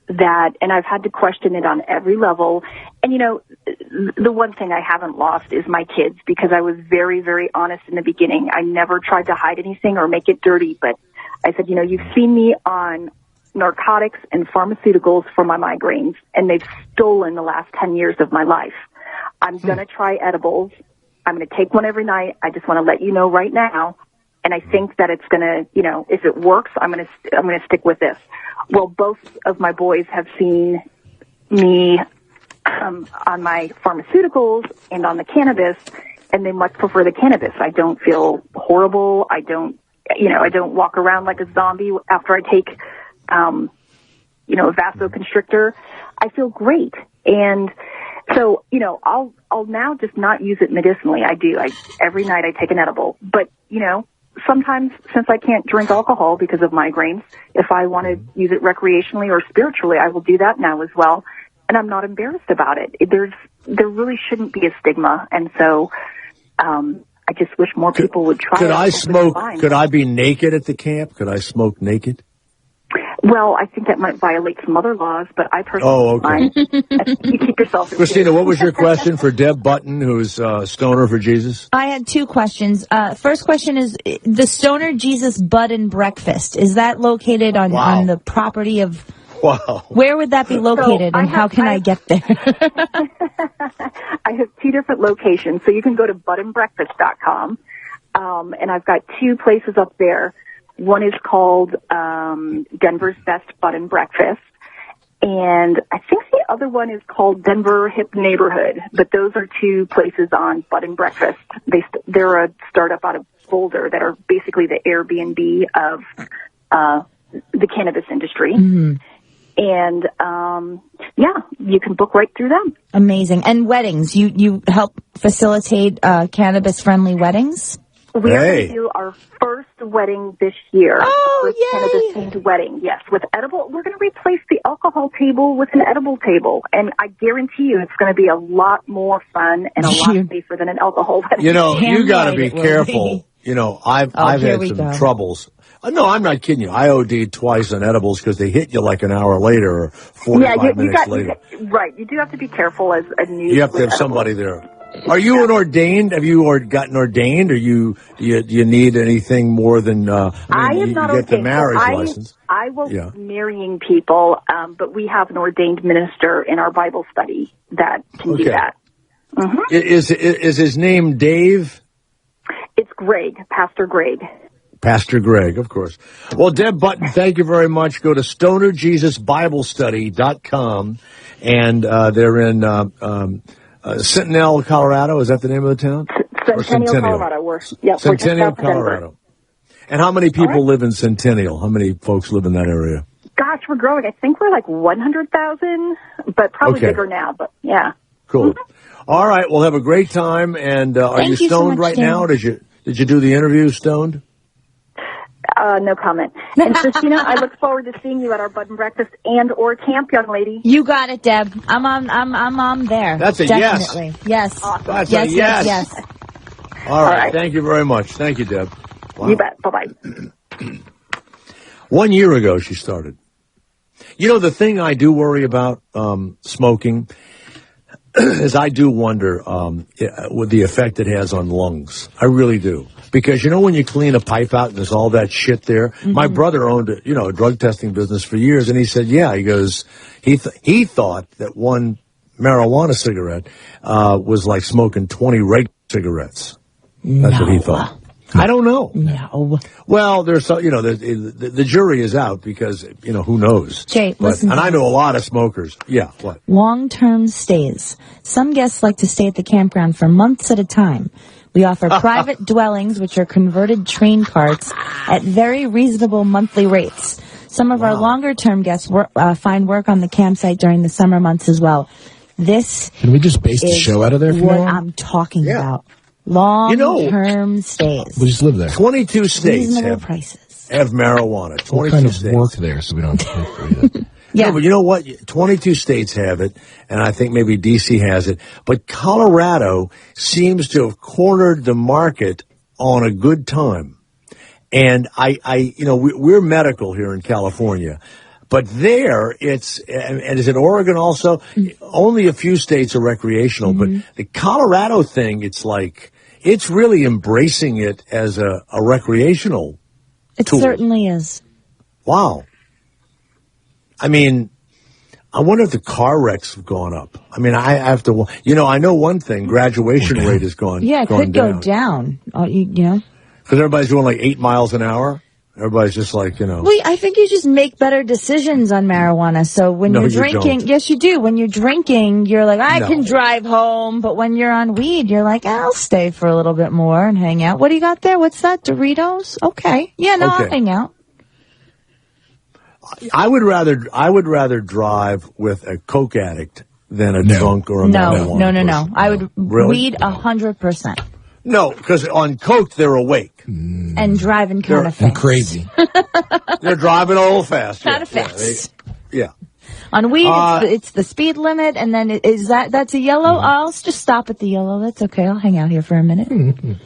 that, and I've had to question it on every level. And, the one thing I haven't lost is my kids, because I was very, very honest in the beginning. I never tried to hide anything or make it dirty, but I said, you've seen me on narcotics and pharmaceuticals for my migraines, and they've stolen the last 10 years of my life. I'm going to try edibles. I'm going to take one every night. I just want to let you know right now. And I think that it's going to, if it works, I'm going to stick with this. Well, both of my boys have seen me on my pharmaceuticals and on the cannabis, and they much prefer the cannabis. I don't feel horrible. I don't walk around like a zombie after I take, a vasoconstrictor. I feel great. And so, I'll now just not use it medicinally. I do. Every night I take an edible. But, sometimes, since I can't drink alcohol because of migraines, if I want to use it recreationally or spiritually, I will do that now as well. And I'm not embarrassed about it. There really shouldn't be a stigma. And so, I just wish more people would try it. Could I smoke? Could I be naked at the camp? Could I smoke naked? Well, I think that might violate some other laws, but I personally mind. You keep yourself. Christina, what was your question for Deb Button, who's Stoner for Jesus? I had two questions. First question is the Stoner Jesus Bud and Breakfast. Is that located on the property of? Wow. Where would that be located, and how can I get there? I have two different locations, so you can go to budandbreakfast.com, and I've got two places up there. One is called Denver's Best Bud and Breakfast, and I think the other one is called Denver Hip Neighborhood. But those are two places on Bud and Breakfast. They're a startup out of Boulder that are basically the Airbnb of the cannabis industry. Mm-hmm. And, you can book right through them. Amazing. And weddings. You help facilitate cannabis-friendly weddings? We're going to do our first wedding this year. First cannabis-themed wedding, yes. With edible, we're going to replace the alcohol table with an edible table. And I guarantee you it's going to be a lot more fun and a lot safer than an alcohol wedding. You know, you got to be careful. You know, I've had some troubles. No, I'm not kidding you. I OD'd twice on edibles because they hit you like an hour later or 45 minutes later. Right. You do have to be careful as a new. You have to have somebody there. Are you an ordained? Have you gotten ordained, or do you need anything more than? I am not ordained. Get the marriage license. I will be marrying people, but we have an ordained minister in our Bible study that can do that. Mm-hmm. Is his name Dave? It's Greg, Pastor Greg. Pastor Greg, of course. Well, Deb Button, thank you very much. Go to stonerjesusbiblestudy.com, and they're in Centennial, Colorado. Is that the name of the town? Centennial, Colorado. Centennial, Colorado. And how many people live in Centennial? How many folks live in that area? Gosh, we're growing. I think we're like 100,000, but probably bigger now. But yeah. Cool. Mm-hmm. All right. Well, have a great time. And are you stoned right now? Did you do the interview stoned? No comment. And Christina, I look forward to seeing you at our Bud and Breakfast or camp, young lady. You got it, Deb. I'm on there. That's a definitely. Yes. Awesome. That's a yes. Yes. All right. Thank you very much. Thank you, Deb. Wow. You bet. Bye-bye. 1 year ago, she started. You know, the thing I do worry about smoking is I do wonder with the effect it has on lungs. I really do. Because, you know, when you clean a pipe out and there's all that shit there, my brother owned a drug testing business for years, and he said, he goes, he thought that one marijuana cigarette was like smoking 20 regular cigarettes. That's what he thought. I don't know. No. Well, there's the jury is out because, who knows? Jay, listen. And I know a lot of smokers. Yeah, what? Long-term stays. Some guests like to stay at the campground for months at a time. We offer private dwellings, which are converted train carts, at very reasonable monthly rates. Some of our longer-term guests find work on the campsite during the summer months as well. Can we just base the show out of there? What I'm talking about. Long-term stays. We'll just live there. 22 states have marijuana. 22 what kind of states. work there so we don't have to pay for it? No, but you know what? 22 states have it, and I think maybe D.C. has it. But Colorado seems to have cornered the market on a good time. And we're medical here in California. But there, and is it Oregon also? Only a few states are recreational. But the Colorado thing, it's like, it's really embracing it as a recreational tool. It certainly is. Wow. I mean, I wonder if the car wrecks have gone up. I mean, I have to, I know one thing, graduation rate has gone down. Yeah, it could go down, Because everybody's doing like 8 miles an hour. Everybody's just like, Well, I think you just make better decisions on marijuana. So when you're drinking, yes, you do. When you're drinking, you're like, I can drive home. But when you're on weed, you're like, I'll stay for a little bit more and hang out. What do you got there? What's that? Doritos? Okay. Yeah, I'll hang out. I would rather drive with a coke addict than a drunk or a marijuana. No. I would weed 100%. No, because on coke they're awake. And And driving kind of fast. And crazy. They're driving a little fast. Kind of fast. Yeah. On weed, it's the speed limit, and then that's a yellow? I'll just stop at the yellow. That's okay. I'll hang out here for a minute.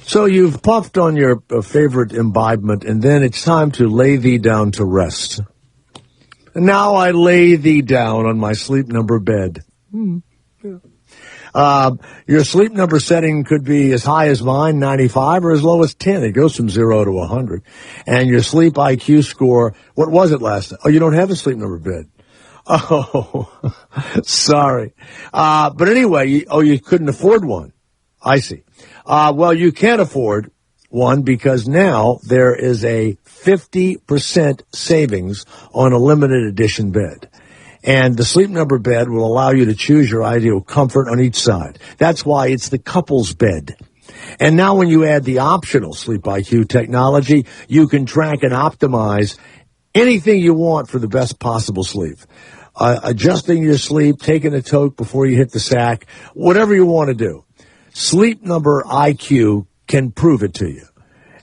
So you've puffed on your favorite imbibement, and then it's time to lay thee down to rest. And now I lay thee down on my sleep number bed. Your sleep number setting could be as high as mine, 95, or as low as 10. It goes from 0 to 100. And your sleep IQ score, what was it last time? Oh, you don't have a sleep number bed. Oh, sorry. But anyway, you couldn't afford one. I see. Well, you can afford one because now there is a 50% savings on a limited edition bed. And the sleep number bed will allow you to choose your ideal comfort on each side. That's why it's the couple's bed. And now when you add the optional Sleep IQ technology, you can track and optimize anything you want for the best possible sleep. Adjusting your sleep, taking a toke before you hit the sack, whatever you want to do. Sleep Number IQ can prove it to you.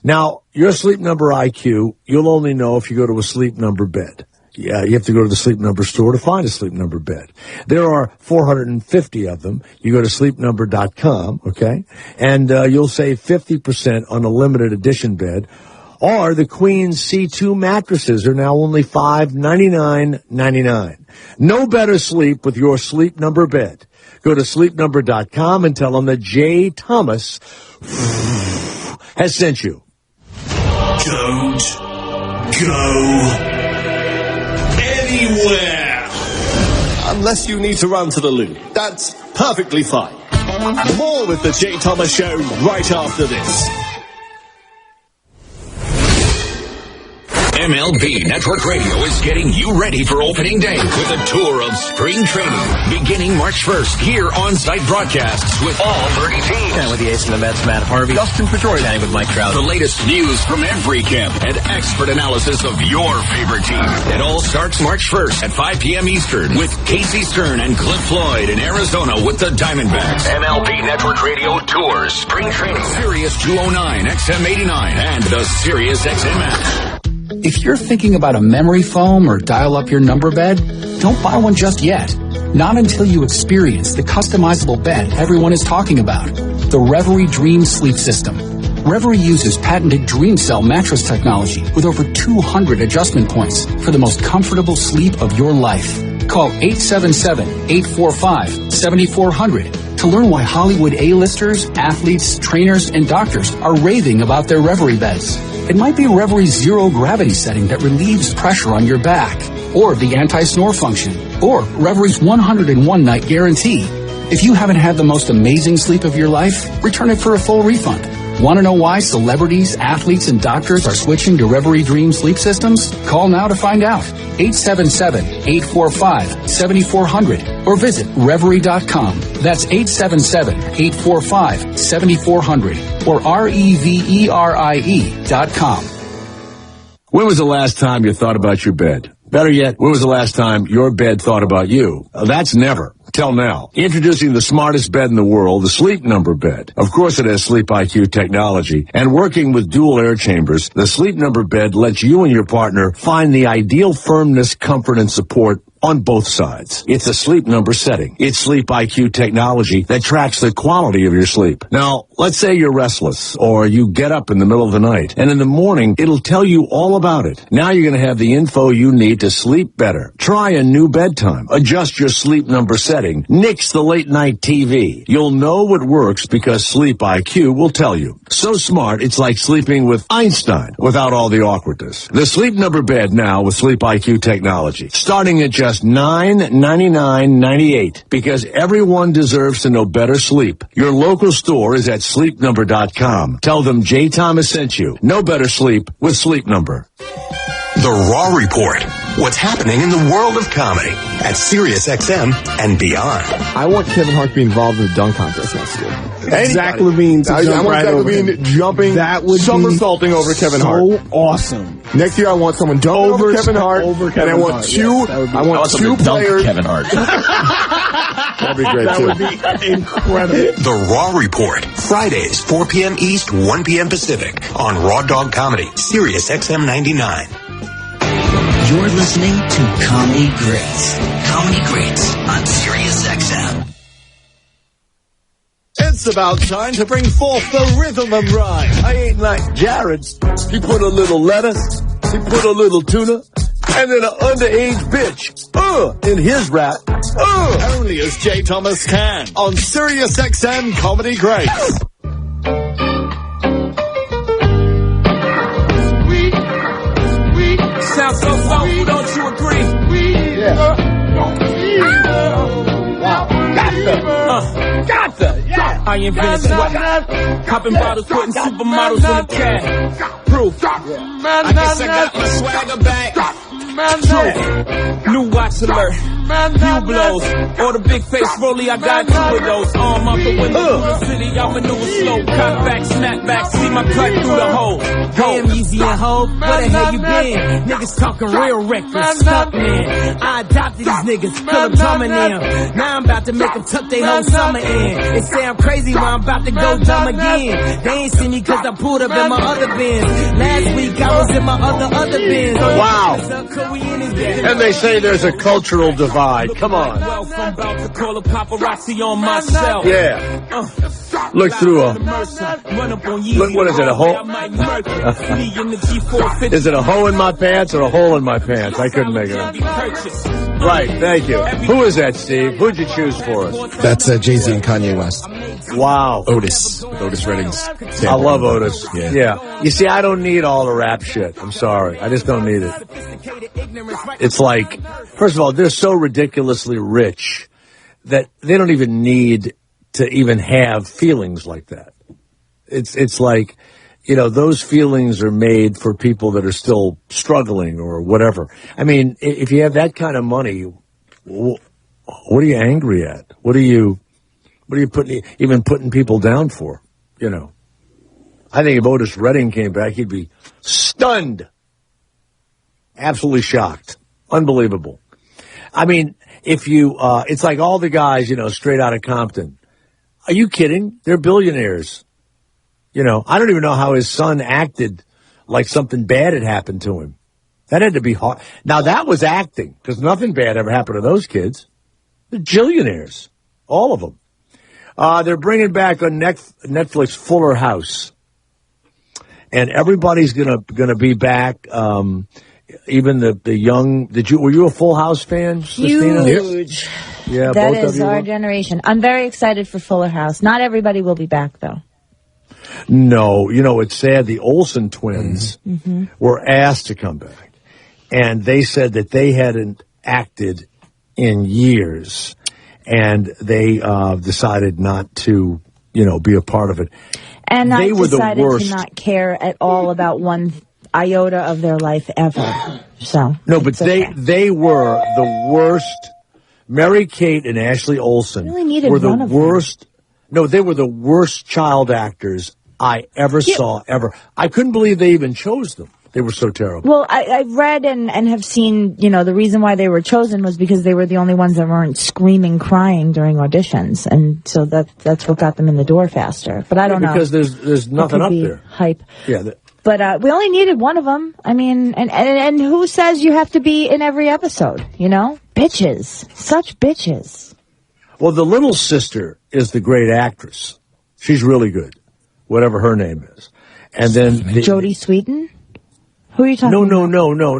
Now, your Sleep Number IQ, you'll only know if you go to a Sleep Number bed. Yeah, you have to go to the Sleep Number store to find a Sleep Number bed. There are 450 of them. You go to sleepnumber.com, okay? And you'll save 50% on a limited edition bed. Or the Queen C2 mattresses are now only $599.99. No better sleep with your Sleep Number bed. Go to sleepnumber.com and tell them that Jay Thomas has sent you. Don't go anywhere unless you need to run to the loo. That's perfectly fine. More with the Jay Thomas Show right after this. MLB Network Radio is getting you ready for opening day with a tour of spring training beginning March 1st here on site broadcasts with all 30 teams. And with the ace of the Mets, Matt Harvey, Dustin Pedroia, standing with Mike Trout. The latest news from every camp and expert analysis of your favorite team. It all starts March 1st at 5 p.m. Eastern with Casey Stern and Cliff Floyd in Arizona with the Diamondbacks. MLB Network Radio tours spring training. Sirius 209, XM 89, and the Sirius XM app. If you're thinking about a memory foam or dial-up your number bed, don't buy one just yet. Not until you experience the customizable bed everyone is talking about, the Reverie Dream Sleep System. Reverie uses patented Dream Cell mattress technology with over 200 adjustment points for the most comfortable sleep of your life. Call 877-845-7400 to learn why Hollywood A-listers, athletes, trainers, and doctors are raving about their Reverie beds. It might be Reverie's zero gravity setting that relieves pressure on your back, or the anti-snore function, or Reverie's 101-night guarantee. If you haven't had the most amazing sleep of your life, return it for a full refund. Want to know why celebrities, athletes, and doctors are switching to Reverie Dream Sleep Systems? Call now to find out. 877-845-7400 or visit Reverie.com. That's 877-845-7400 or REVERIE.com. When was the last time you thought about your bed? Better yet, when was the last time your bed thought about you? That's never. Till now. Introducing the smartest bed in the world, the Sleep Number bed. Of course it has Sleep IQ technology. And working with dual air chambers, the Sleep Number bed lets you and your partner find the ideal firmness, comfort, and support on both sides. It's a Sleep Number setting. It's Sleep IQ technology that tracks the quality of your sleep. Now, let's say you're restless or you get up in the middle of the night, and in the morning, it'll tell you all about it. Now you're going to have the info you need to sleep better. Try a new bedtime. Adjust your Sleep Number setting. Nix the late night TV. You'll know what works because Sleep IQ will tell you. So smart, it's like sleeping with Einstein without all the awkwardness. The Sleep Number bed now with Sleep IQ technology. Starting at just $999.98 because everyone deserves to know better sleep. Your local store is at sleepnumber.com. Tell them Jay Thomas sent you. Know better sleep with Sleep Number. The Raw Report. What's happening in the world of comedy at SiriusXM and beyond. I want Kevin Hart to be involved in the dunk contest next year. Zach LaVine to jump right over him. Jumping, that would somersaulting over Kevin Hart. So awesome. Next year, I want someone dumping over Kevin Hart, and I want two players. Kevin Hart. That'd be great that too. That would be incredible. The Raw Report. Fridays, 4 p.m. East, 1 p.m. Pacific on Raw Dog Comedy, Sirius XM 99. You're listening to Comedy Greats. Comedy Greats on Sirius XM. It's about time to bring forth the rhythm and rhyme. I ain't like Jared's. He put a little lettuce, he put a little tuna, and then an underage bitch in his rap. Only as J. Thomas can on Sirius XM Comedy Greats. Sounds so soulful, don't you agree? Gotcha, yeah. I invented sweat. Popping bottles, putting supermodels in the cab. Proof. I guess I got my swagger back. True. New watch alert. Few blows. Or the big face rollie, I got two of those. Arm up the window through the city, I maneuver slow. Cock back, snap back, see my cut through the hole. Damn, Yeezy and Ho, where the hell you been? Niggas talking real reckless, stuck man. I adopted these niggas, put them drumming in. Now I'm about to make them tuck their whole summer in. They say I'm crazy when I'm about to go dumb again. They ain't see me cause I pulled up in my other bins. Last week I was in my other bins. Wow. And they say there's a cultural divide. Come on. I'm about to call a paparazzi on myself. Yeah. Look through a... Look, what is it, a hole? Is it a hole in my pants or a hole in my pants? I couldn't make it up. Right, thank you. Who is that, Steve? Who'd you choose for us? That's Jay-Z and Kanye West. Wow. Otis Redding's. I love Otis. Yeah. You see, I don't need all the rap shit. I'm sorry. I just don't need it. It's like, first of all, they're so ridiculously rich that they don't even need to even have feelings like that. It's like, you know, those feelings are made for people that are still struggling or whatever. I mean, if you have that kind of money, what are you angry at? What are you putting people down for? You know, I think if Otis Redding came back, he'd be stunned, absolutely shocked, unbelievable. I mean, if you, it's like all the guys, you know, straight out of Compton. Are you kidding? They're billionaires. You know, I don't even know how his son acted like something bad had happened to him. That had to be hard. Now, that was acting, because nothing bad ever happened to those kids. They're billionaires, all of them. They're bringing back on Netflix Fuller House. And everybody's gonna be back, even the young. Were you a Full House fan, Christina? Huge. Yeah, that both is of you our were? generation. I'm very excited for Fuller House. Not everybody will be back, though. No, you know, it's sad. The Olsen twins were asked to come back, and they said that they hadn't acted in years, and they decided not to, you know, be a part of it. And they I were decided the worst. to not care at all about one iota of their life ever. So no, but they were the worst. Mary Kate and Ashley Olsen were the worst. No, they were the worst child actors I ever saw, ever. I couldn't believe they even chose them. They were so terrible. Well, I've read and have seen, you know, the reason why they were chosen was because they were the only ones that weren't screaming, crying during auditions. And so that's what got them in the door faster. But I don't know. Because there's nothing up there. Hype. Yeah. But we only needed one of them. I mean, and who says you have to be in every episode, you know? Bitches. Such bitches. Well, the little sister is the great actress. She's really good, whatever her name is. And then Jodie Sweetin? Who are you talking about?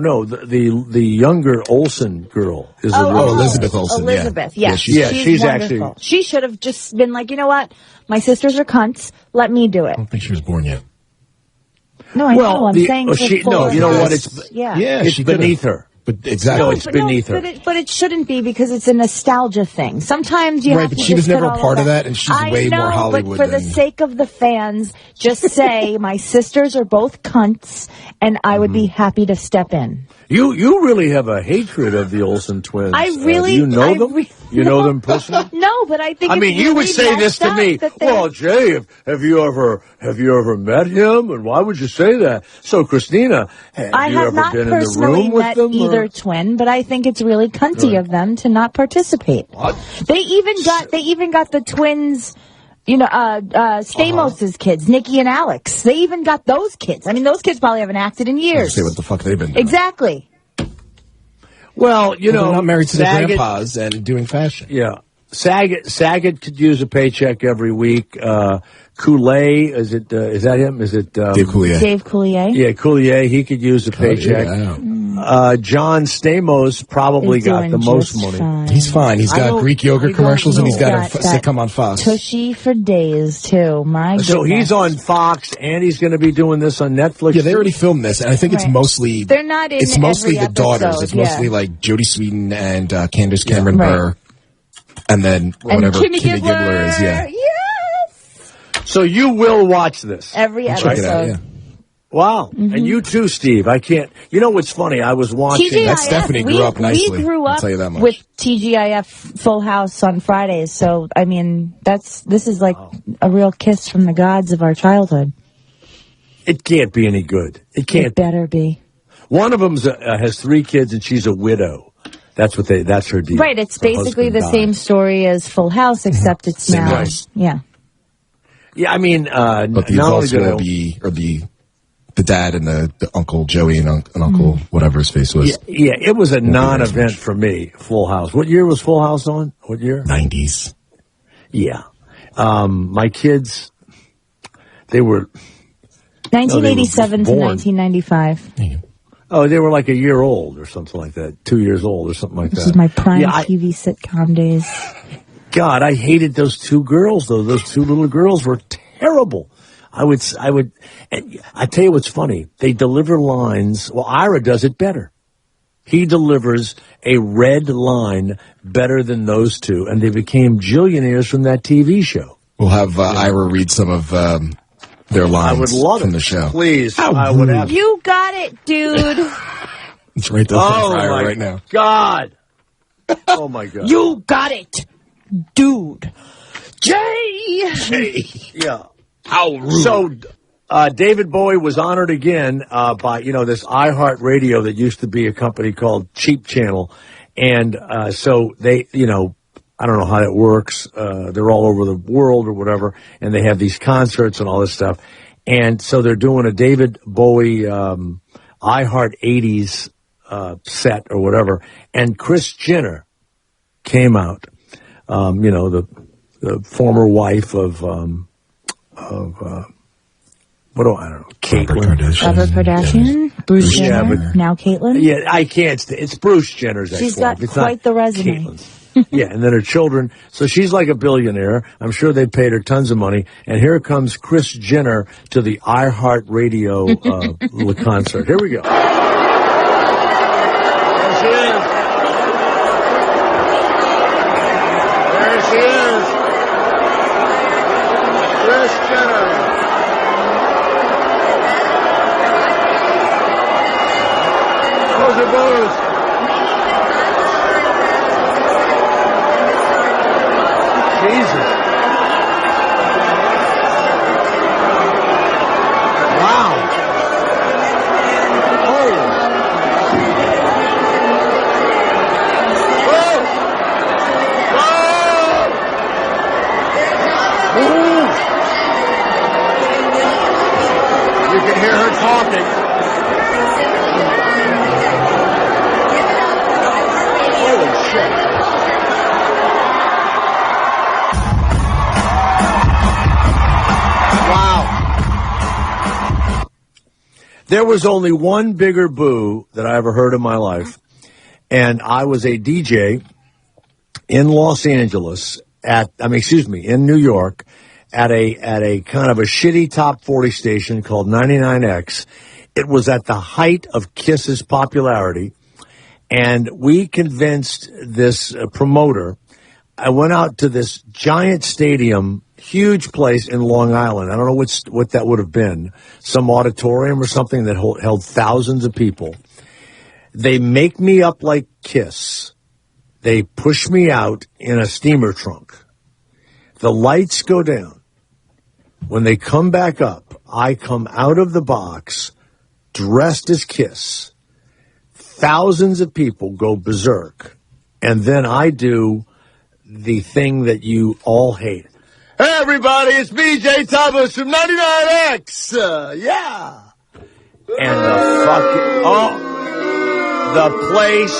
No. The younger Olsen girl is the real Elizabeth Olsen. Elizabeth, yeah. She's wonderful. actually. She should have just been like, you know what? My sisters are cunts. Let me do it. I don't think she was born yet. No, I know. I'm saying you know what? It's it's beneath her. But exactly, no, it's beneath her. But it shouldn't be because it's a nostalgia thing. Sometimes you have to. But she was never a part of that, and she's way more Hollywood. But for the sake of the fans, just say my sisters are both cunts, and I would be happy to step in. You really have a hatred of the Olsen twins. I really. You know them? You know them personally? No, but I think. I mean, you would say this to me. Well, Jay, have you ever met him? And why would you say that? So, Christina, have you ever been in the room with them? Either twin, but I think it's really cunty of them to not participate. What? They even got the twins Stamos' kids, Nikki and Alex. They even got those kids. I mean, those kids probably haven't acted in years. Say what the fuck they've been doing. Exactly. Well, they're not married to their grandpas and doing fashion. Yeah. Saget could use a paycheck every week. Coulier, is that him? Is it Dave Coulier? Dave Coulier. Yeah, Coulier. He could use a paycheck. John Stamos probably got the most money. Fine. He's fine. He's got Greek yogurt commercials, and he's got a sitcom on Fox. Tushy for days too. My goodness. So he's on Fox, and he's going to be doing this on Netflix. Yeah, they already filmed this, and I think it's mostly they're not in. It's mostly the episode, daughters. It's mostly like Jodie Sweetin and Candace Cameron Bure, and then whatever Kimmy Gibbler is. Yeah. Yes. So you will watch this every episode. Check it out, yeah. Wow. And you too, Steve. I can't. You know what's funny? I was watching. TGIF, that Stephanie grew up nicely. We grew up I'll tell you that much. with TGIF Full House on Fridays. So, I mean, this is like a real kiss from the gods of our childhood. It can't be any good. It can't. It better be. One of them has 3 kids, and she's a widow. That's her deal. Right. It's basically the same story as Full House, except it's Same now. house. Yeah. Yeah, I mean, but the adults will be, or the dad and the Uncle Joey and Uncle whatever his face was. Yeah, it was a non-event for me, Full House. What year was Full House on? What year? 90s. Yeah. My kids, they were... 1987 to 1995. Oh, they were like a year old or something like that. 2 years old or something like that. This is my prime TV sitcom days. God, I hated those 2 girls, though. Those 2 little girls were terrible. I would, and I tell you what's funny. They deliver lines. Well, Ira does it better. He delivers a red line better than those 2, and they became jillionaires from that TV show. We'll have Ira read some of their lines I would love from it. the show. Please, I would have. You got it, dude. It's right there for Ira right now. God. Oh, my God. You got it, dude. Jay. Yeah. How rude. So, David Bowie was honored again by, this iHeartRadio that used to be a company called Cheap Channel. And so they, I don't know how that works. They're all over the world or whatever, and they have these concerts and all this stuff. And so they're doing a David Bowie iHeart 80s set or whatever. And Kris Jenner came out, the former wife of what do I don't know? Caitlyn. Robert Kardashian, Bruce Jenner, now Caitlyn. Yeah, I can't. It's Bruce Jenner's ex-wife. She's got it's quite the resume. Yeah, and then her children. So she's like a billionaire. I'm sure they paid her tons of money. And here comes Kris Jenner to the iHeartRadio concert. Here we go. There she is. There she is. Kris Jenner. How's your boys? Jesus. Wow. Oh. Whoa. Whoa. You can hear her talking. Holy shit. There was only one bigger boo that I ever heard in my life, and I was a DJ in Los Angeles in New York at a kind of a shitty top 40 station called 99X. It was at the height of Kiss's popularity, and we convinced this promoter. I went out to this giant stadium, huge place in Long Island. I don't know what that would have been, some auditorium or something that held thousands of people. They make me up like Kiss. They push me out in a steamer trunk. The lights go down. When they come back up, I come out of the box dressed as Kiss. Thousands of people go berserk. And then I do the thing that you all hate. Hey, everybody, it's me, Jay Thomas from 99X. Yeah. And the place,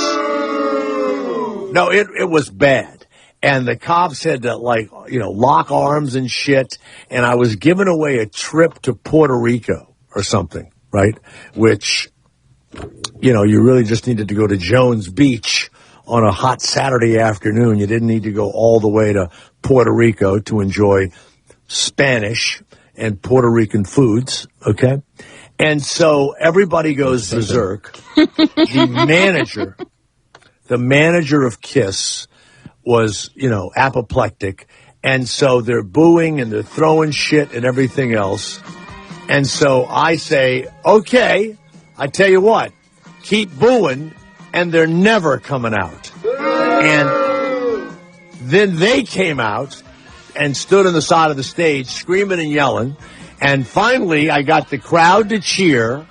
no, it was bad. And the cops had to, lock arms and shit. And I was giving away a trip to Puerto Rico or something, right? Which, you really just needed to go to Jones Beach on a hot Saturday afternoon. You didn't need to go all the way to Puerto Rico to enjoy Spanish and Puerto Rican foods, okay? And so everybody goes berserk. The manager of KISS was, apoplectic. And so they're booing and they're throwing shit and everything else. And so I say, okay, I tell you what, keep booing, and they're never coming out. And then they came out and stood on the side of the stage screaming and yelling. And finally, I got the crowd to cheer.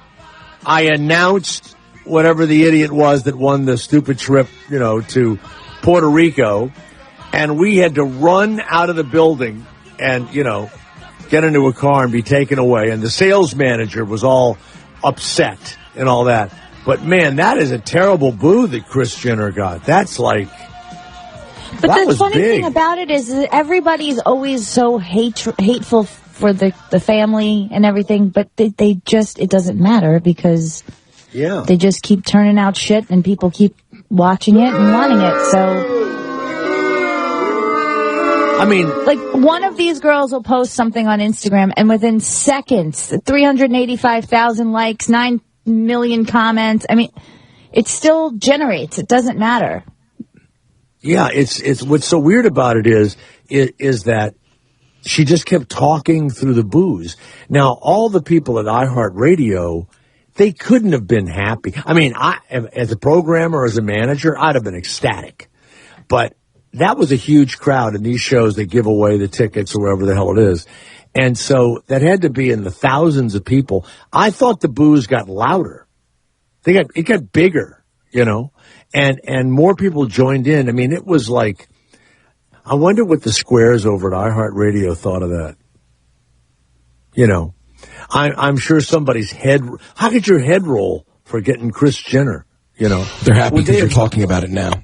I announced whatever the idiot was that won the stupid trip, to Puerto Rico. And we had to run out of the building and, get into a car and be taken away. And the sales manager was all upset and all that. But, man, that is a terrible boo that Kris Jenner got. That's like... But the funny thing about it is that everybody's always so hateful for the family and everything, but they just, it doesn't matter because they just keep turning out shit and people keep watching it and wanting it, so... I mean... Like, one of these girls will post something on Instagram, and within seconds, 385,000 likes, 9 million comments. I mean, it still generates. It doesn't matter. Yeah, it's what's so weird about it is that she just kept talking through the booze. Now, all the people at iHeartRadio, they couldn't have been happy. I mean, as a programmer, as a manager, I'd have been ecstatic. But that was a huge crowd in these shows. They give away the tickets or wherever the hell it is. And so that had to be in the thousands of people. I thought the boos got louder. It got bigger, and more people joined in. I mean, it was like, I wonder what the squares over at iHeartRadio thought of that. I'm sure somebody's head, how could your head roll for getting Kris Jenner, They're happy because you're talking about it now.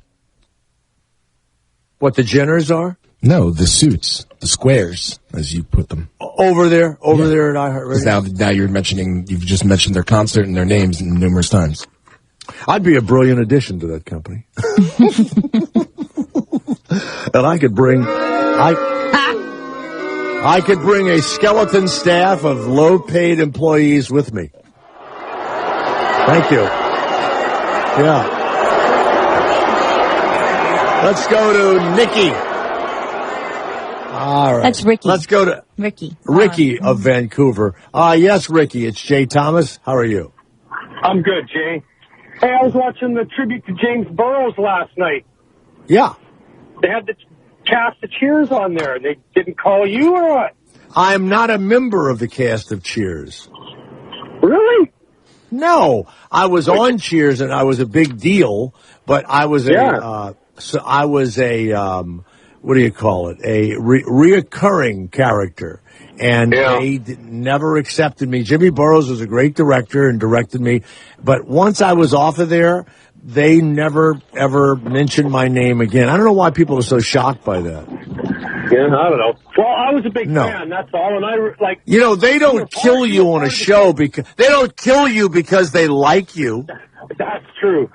What, the Jenners are? No, the suits, the squares, as you put them. Over there at iHeartRadio? Now you've just mentioned their concert and their names numerous times. I'd be a brilliant addition to that company. And I could bring a skeleton staff of low-paid employees with me. Thank you. Yeah. Let's go to Nikki. All right. That's Ricky. Let's go to Ricky of Vancouver. Yes, Ricky, it's Jay Thomas. How are you? I'm good, Jay. Hey, I was watching the tribute to James Burrows last night. Yeah. They had the cast of Cheers on there, and they didn't call you or what? I'm not a member of the cast of Cheers. Really? No. I was on Cheers, and I was a big deal, but I was what do you call it? A reoccurring character. And they never accepted me. Jimmy Burrows was a great director and directed me. But once I was off of there, they never, ever mentioned my name again. I don't know why people are so shocked by that. Yeah, I don't know. Well, I was a big fan, that's all. And they don't kill you on a show because they like you. That's true.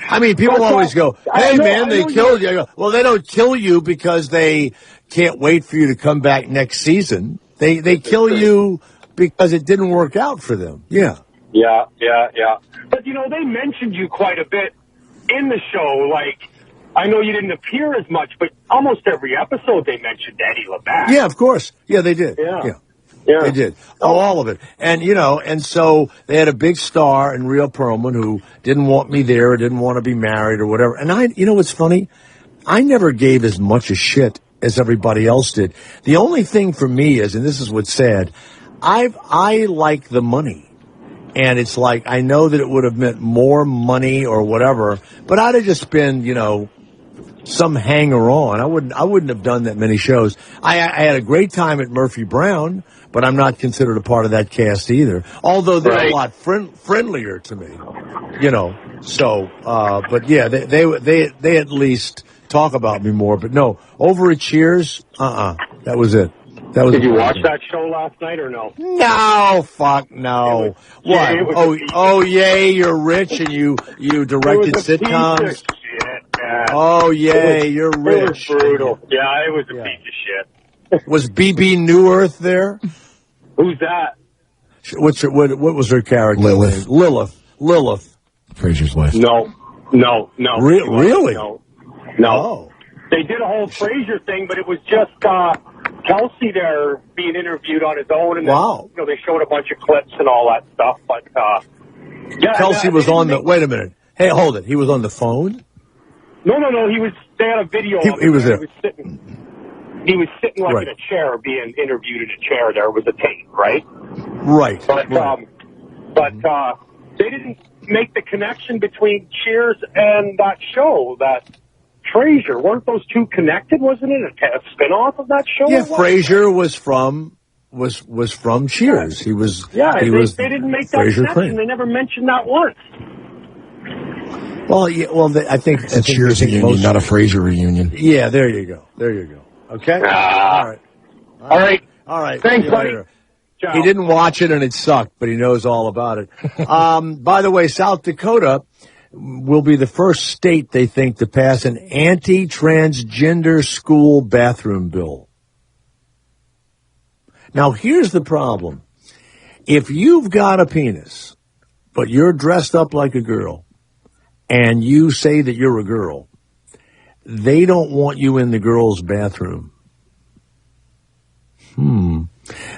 I mean, people always go, hey, man, they killed you. I go, well, they don't kill you because they can't wait for you to come back next season. They kill you because it didn't work out for them. Yeah. Yeah. But, they mentioned you quite a bit in the show. Like, I know you didn't appear as much, but almost every episode they mentioned Eddie LeBac. Yeah, of course. Yeah, they did. Yeah. They did. All of it. And, and so they had a big star in Rhea Perlman who didn't want me there or didn't want to be married or whatever. And what's funny? I never gave as much a shit as everybody else did. The only thing for me is, and this is what's sad, I like the money. And it's like, I know that it would have meant more money or whatever, but I'd have just been, some hanger-on. I wouldn't have done that many shows. I had a great time at Murphy Brown, but I'm not considered a part of that cast either. Although they're a lot friendlier to me, you know. So, but yeah, they at least talk about me more. But no, over at Cheers, that was it. Did you watch that show last night or no? No, fuck no. What? Yay, you're rich and you directed sitcoms. Oh, yay, you're rich. It was brutal. Yeah, it was a piece of shit. Was B.B. New Earth there? Who's that? What was her character? Lilith. Fraser's wife. No. Really? No. Oh. They did a whole Fraser thing, but it was just Kelsey there being interviewed on his own, and then, they showed a bunch of clips and all that stuff. But Kelsey was on the. Wait a minute. Hey, hold it. He was on the phone. No. They had a video. He was there. He was sitting like in a chair, being interviewed in a chair. There was a tape, right? Right. But they didn't make the connection between Cheers and that show. That Frasier, weren't those two connected? Wasn't it a spinoff of that show? Yeah, Frasier was from Cheers. He was. Yeah, they didn't make that Frasier connection. Crane. They never mentioned that once. Well, I think it's a Cheers reunion, not a Frasier reunion. Yeah, there you go. Okay. All right. Thanks, buddy. Ciao. He didn't watch it and it sucked, but he knows all about it. By the way, South Dakota will be the first state, they think, to pass an anti-transgender school bathroom bill. Now, here's the problem. If you've got a penis, but you're dressed up like a girl, and you say that you're a girl, they don't want you in the girls' bathroom.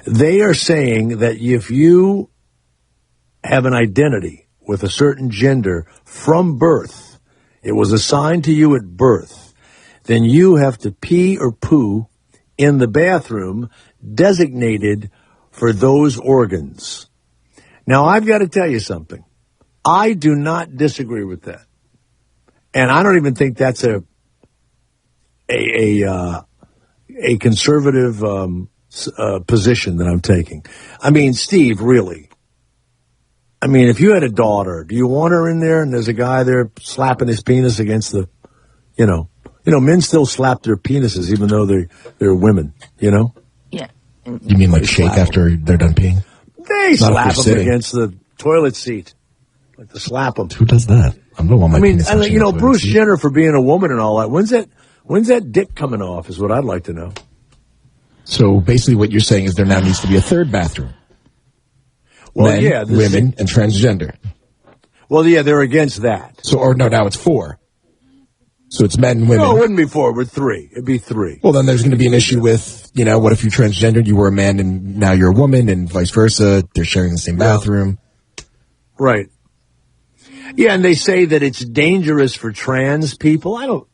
They are saying that if you have an identity with a certain gender from birth, it was assigned to you at birth, then you have to pee or poo in the bathroom designated for those organs. Now, I've got to tell you something. I do not disagree with that. And I don't even think that's a conservative position that I'm taking. I mean, Steve, really. I mean, if you had a daughter, do you want her in there and there's a guy there slapping his penis against the, men still slap their penises even though they're women, Yeah. You mean like shake after they're done peeing? They slap them against the toilet seat. Like to slap them. Who does that? I don't want my penis. Bruce Jenner for being a woman and all that. When's that dick coming off is what I'd like to know. So basically what you're saying is there now needs to be a third bathroom. Well, Men, women, and transgender. Well, yeah, they're against that. Now it's 4. So it's men and women. No, it wouldn't be 4, but 3. It'd be 3. Well, then there's going to be an issue with, what if you're transgendered, you were a man and now you're a woman, and vice versa. They're sharing the same bathroom. Right. Yeah, and they say that it's dangerous for trans people. I don't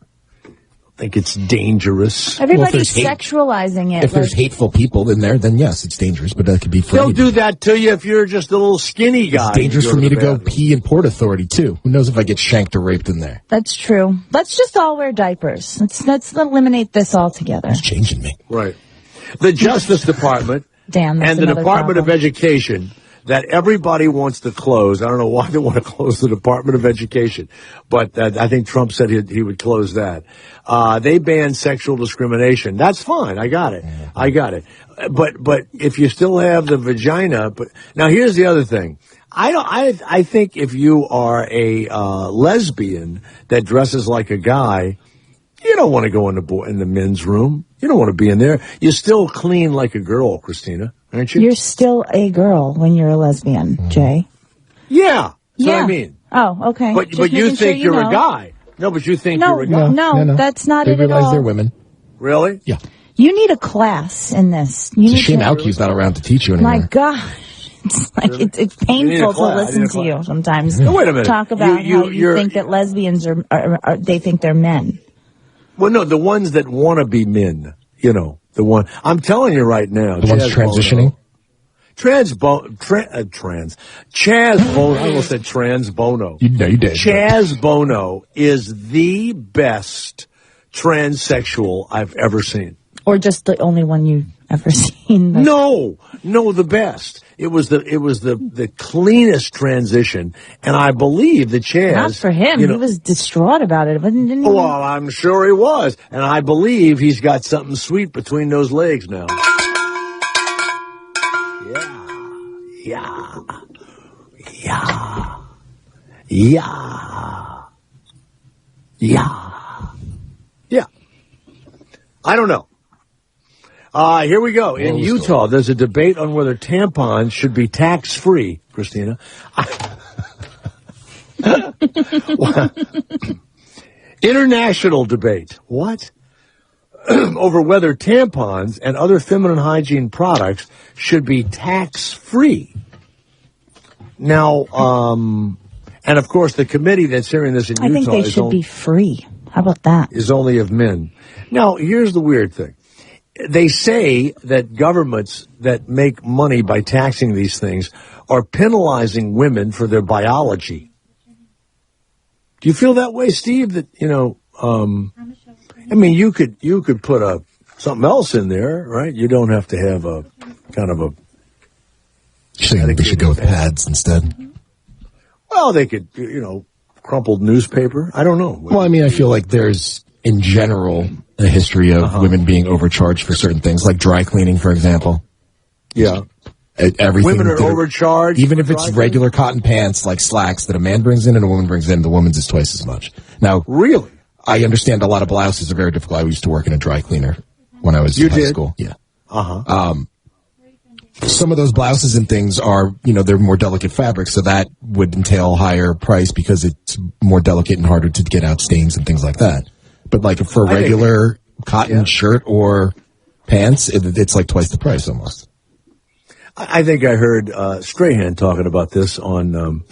think it's dangerous. Everybody's sexualizing it. If there's hateful people in there, then yes, it's dangerous, but that could be for They'll do that to you if you're just a little skinny guy. It's dangerous for me to go pee in Port Authority, too. Who knows if I get shanked or raped in there? That's true. Let's just all wear diapers. Let's eliminate this altogether. It's changing me. Right. The Justice Department and the Department of Education that everybody wants to close. I don't know why they want to close the Department of Education, but I think Trump said he would close that. They banned sexual discrimination. That's fine. I got it. But if you still have the vagina, now here's the other thing. I think if you are a lesbian that dresses like a guy, you don't want to go in the men's room. You don't want to be in there. You still clean like a girl, Christina, aren't you? You're still a girl when you're a lesbian, Jay. Yeah. That's what I mean. Oh, okay. But you think you're a guy. No, but you think you're a guy. No, that's not it at all. They realize they're women. Really? Yeah. You need a class in this. It's a shame Alky's not around to teach you anymore. My gosh. It's like it's painful to listen to you sometimes. No, wait a minute. Talk about how you think that lesbians are they think they're men. Well, no, the ones that want to be men, the one, I'm telling you right now. The ones transitioning? Chaz Bono, I almost said trans Bono. You did. Chaz Bono is the best transsexual I've ever seen. Or just the only one you've ever seen? No, the best. It was the cleanest transition, and I believe that Chaz... Not for him. He was distraught about it. Didn't he? Well, I'm sure he was. And I believe he's got something sweet between those legs now. Yeah. I don't know. Here we go. In Utah, there's a debate on whether tampons should be tax-free, Christina. International debate. What? Over whether tampons and other feminine hygiene products should be tax-free. Now, and of course, the committee that's hearing this in Utah... I think they should be free. How about that? ...is only of men. Now, here's the weird thing. They say that governments that make money by taxing these things are penalizing women for their biology. Do you feel that way, Steve? That, I mean, you could put something else in there, right? You don't have to have a kind of a... You're saying they should go with pads instead? Well, they could, crumpled newspaper. I don't know. Well, I mean, I feel like there's, in general, a history of women being overcharged for certain things, like dry cleaning, for example. Yeah. Everything. Women are overcharged. Even if it's regular cotton pants, like slacks, that a man brings in and a woman brings in, the woman's is twice as much. Now, really? I understand a lot of blouses are very difficult. I used to work in a dry cleaner when I was in high school. Yeah. Some of those blouses and things are, they're more delicate fabrics, so that would entail higher price because it's more delicate and harder to get out stains and things like that. But like for a regular cotton shirt or pants, it's like twice the price almost. I think I heard Strahan talking about this on...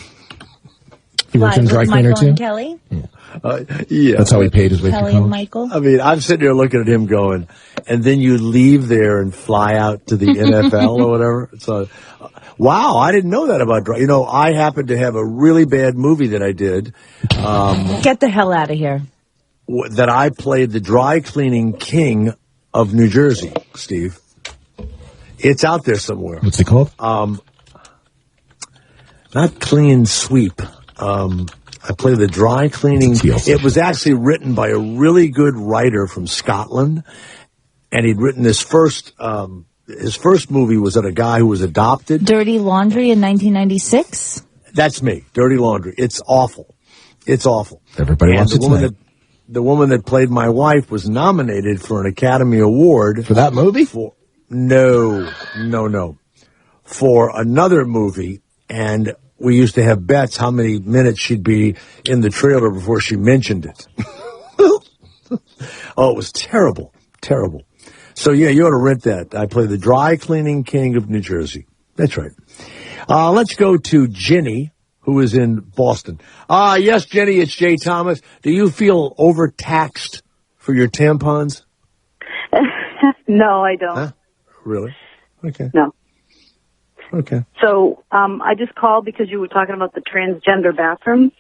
He works in dry cleaner too? Kelly? Yeah. That's how he paid his way Kelly and Michael? I mean, I'm sitting there looking at him going, and then you leave there and fly out to the NFL or whatever. So, wow, I didn't know that about dry. I happened to have a really bad movie that I did. Get the hell out of here. That I played the dry cleaning king of New Jersey, Steve. It's out there somewhere. What's it called? Not Clean Sweep. I play the dry cleaning. It was actually written by a really good writer from Scotland, and he'd written this first. His first movie was at a guy who was adopted. Dirty Laundry in 1996. That's me. Dirty Laundry. It's awful. It's awful. Everybody wants it tonight. The woman that played my wife was nominated for an Academy Award for that movie. No. For another movie, and we used to have bets how many minutes she'd be in the trailer before she mentioned it. Oh, it was terrible. So, yeah, you ought to rent that. I play the dry cleaning king of New Jersey. That's right. Let's go to Jenny, who is in Boston. Yes, Jenny, it's Jay Thomas. Do you feel overtaxed for your tampons? No, I don't. Huh? Really? Okay. No. Okay. So, I just called because you were talking about the transgender bathrooms.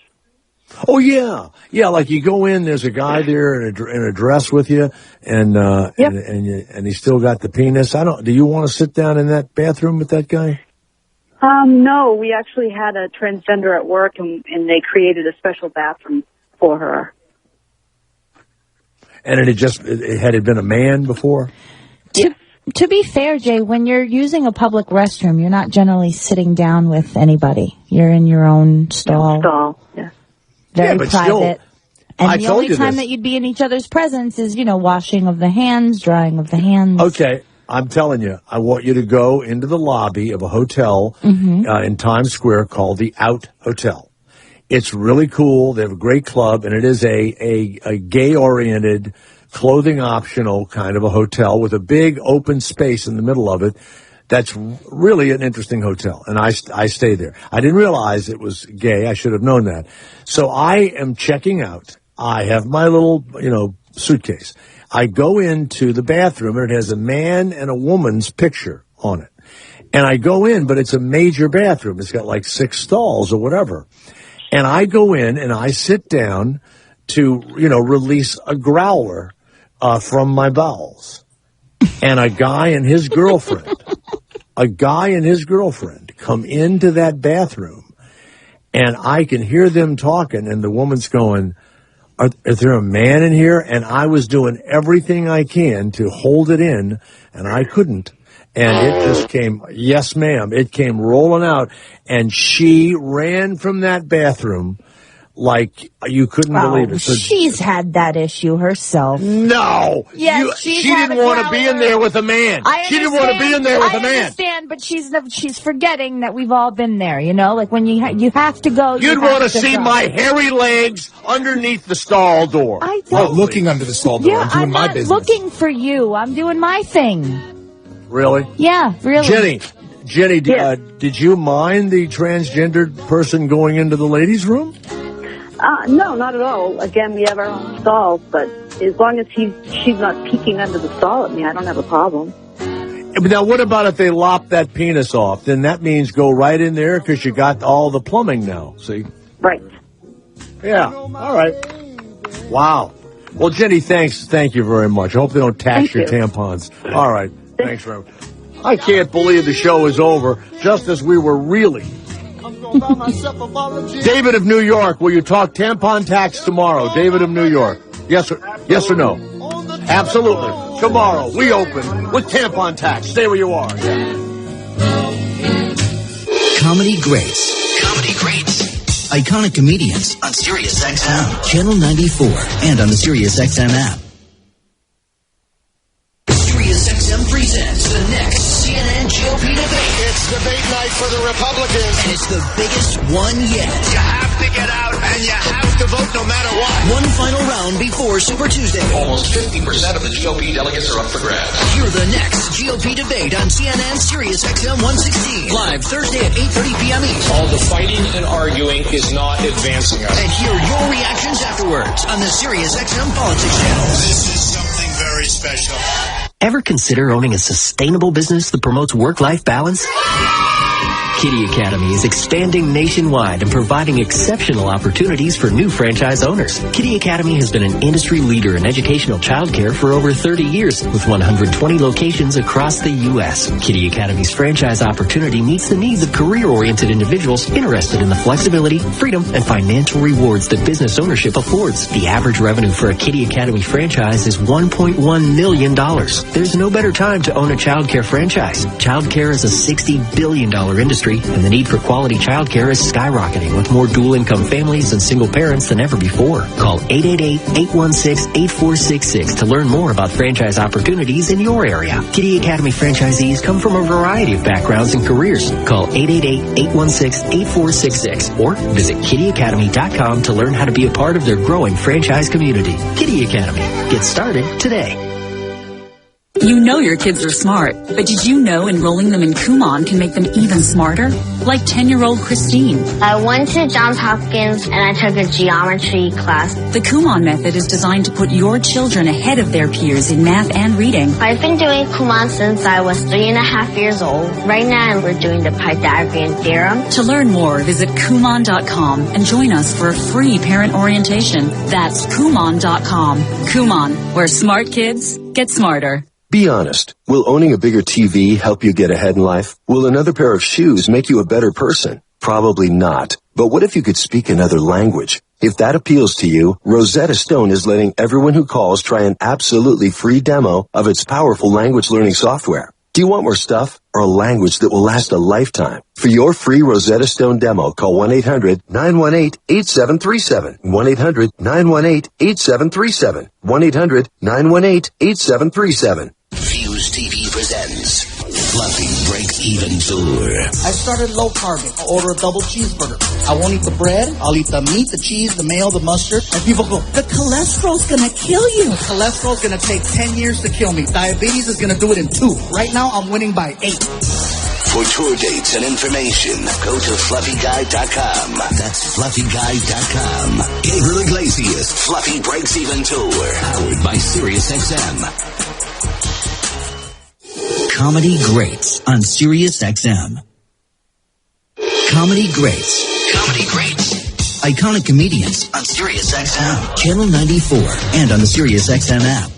Oh, yeah. Yeah, like you go in, there's a guy there in a dress with you, and and he's still got the penis. Do you want to sit down in that bathroom with that guy? No, we actually had a transgender at work, and they created a special bathroom for her. And had it been a man before? To be fair, Jay, when you're using a public restroom, you're not generally sitting down with anybody. You're in your own stall. Yeah. Very private. Still, and the only time that you'd be in each other's presence is, washing of the hands, drying of the hands. Okay. I'm telling you, I want you to go into the lobby of a hotel in Times Square called the Out Hotel. It's really cool. They have a great club, and it is a gay-oriented, clothing-optional kind of a hotel with a big open space in the middle of it. That's really an interesting hotel, and I stay there. I didn't realize it was gay. I should have known that. So I am checking out. I have my little, suitcase. I go into the bathroom, and it has a man and a woman's picture on it. And I go in, but it's a major bathroom. It's got like 6 stalls or whatever. And I go in, and I sit down to, release a growler from my bowels. And a guy and his girlfriend come into that bathroom, and I can hear them talking, and the woman's going, is there a man in here? And I was doing everything I can to hold it in, and I couldn't. And it just came, yes, ma'am, it came rolling out, and she ran from that bathroom like you couldn't believe it. So, she's had that issue herself. No. Yes, she didn't want to be in there with a man. She didn't want to be in there with a man. I understand, but she's forgetting that we've all been there, like when you have to go. You'd want to see my hairy legs underneath the stall door. I don't. Looking under the stall door. Yeah, I'm doing my business. Looking for you. I'm doing my thing. Really? Yeah, really. Jenny, did you mind the transgendered person going into the ladies' room? No, not at all. Again, we have our own stalls, but as long as she's not peeking under the stall at me, I don't have a problem. Now, what about if they lop that penis off? Then that means go right in there because you got all the plumbing now, see? Right. Yeah, all right. Wow. Well, Jenny, thank you very much. I hope they don't tax your tampons. All right. Thanks very much. I can't believe the show is over, just as we were really. David of New York, will you talk tampon tax tomorrow? David of New York. Yes or no? Absolutely. Tomorrow, we open with tampon tax. Stay where you are. Yeah. Comedy Greats. Iconic comedians on Sirius XM, Channel 94, and on the Sirius XM app. Sirius XM presents the next CNN GOP debate. It's debate night for the Republicans. And it's the biggest one yet. You have to get out and you have to vote no matter what. One final round before Super Tuesday. Almost 50% of the GOP delegates are up for grabs. Hear the next GOP debate on CNN Sirius XM 116. Live Thursday at 8:30 p.m. East. All the fighting and arguing is not advancing us. And hear your reactions afterwards on the Sirius XM Politics channel. This is something very special. Ever consider owning a sustainable business that promotes work-life balance? Kitty Academy is expanding nationwide and providing exceptional opportunities for new franchise owners. Kitty Academy has been an industry leader in educational childcare for over 30 years with 120 locations across the U.S. Kitty Academy's franchise opportunity meets the needs of career-oriented individuals interested in the flexibility, freedom, and financial rewards that business ownership affords. The average revenue for a Kitty Academy franchise is $1.1 million. There's no better time to own a childcare franchise. Childcare is a $60 billion industry, and the need for quality childcare is skyrocketing with more dual-income families and single parents than ever before. Call 888-816-8466 to learn more about franchise opportunities in your area. Kitty Academy franchisees come from a variety of backgrounds and careers. Call 888-816-8466 or visit kittyacademy.com to learn how to be a part of their growing franchise community. Kitty Academy. Get started today. You know your kids are smart, but did you know enrolling them in Kumon can make them even smarter? Like 10-year-old Christine. I went to Johns Hopkins and I took a geometry class. The Kumon method is designed to put your children ahead of their peers in math and reading. I've been doing Kumon since I was 3.5 years old. Right now we're doing the Pythagorean theorem. To learn more, visit Kumon.com and join us for a free parent orientation. That's Kumon.com. Kumon, where smart kids get smarter. Be honest. Will owning a bigger TV help you get ahead in life? Will another pair of shoes make you a better person? Probably not. But what if you could speak another language? If that appeals to you, Rosetta Stone is letting everyone who calls try an absolutely free demo of its powerful language learning software. Do you want more stuff or a language that will last a lifetime? For your free Rosetta Stone demo, call 1-800-918-8737. 1-800-918-8737. 1-800-918-8737. Fuse TV presents Fluffy Breaks Even Tour. I started low carb. I'll order a double cheeseburger. I won't eat the bread. I'll eat the meat, the cheese, the mayo, the mustard. And people go, the cholesterol's gonna kill you. Cholesterol's gonna take 10 years to kill me. Diabetes is gonna do it in 2. Right now, I'm winning by 8. For tour dates and information, go to fluffyguy.com. That's fluffyguy.com. Gabriel Iglesias, Fluffy Breaks Even Tour. Powered by SiriusXM. Comedy Greats on Sirius XM. Comedy Greats. iconic comedians on SiriusXM, Channel 94, and on the SiriusXM app.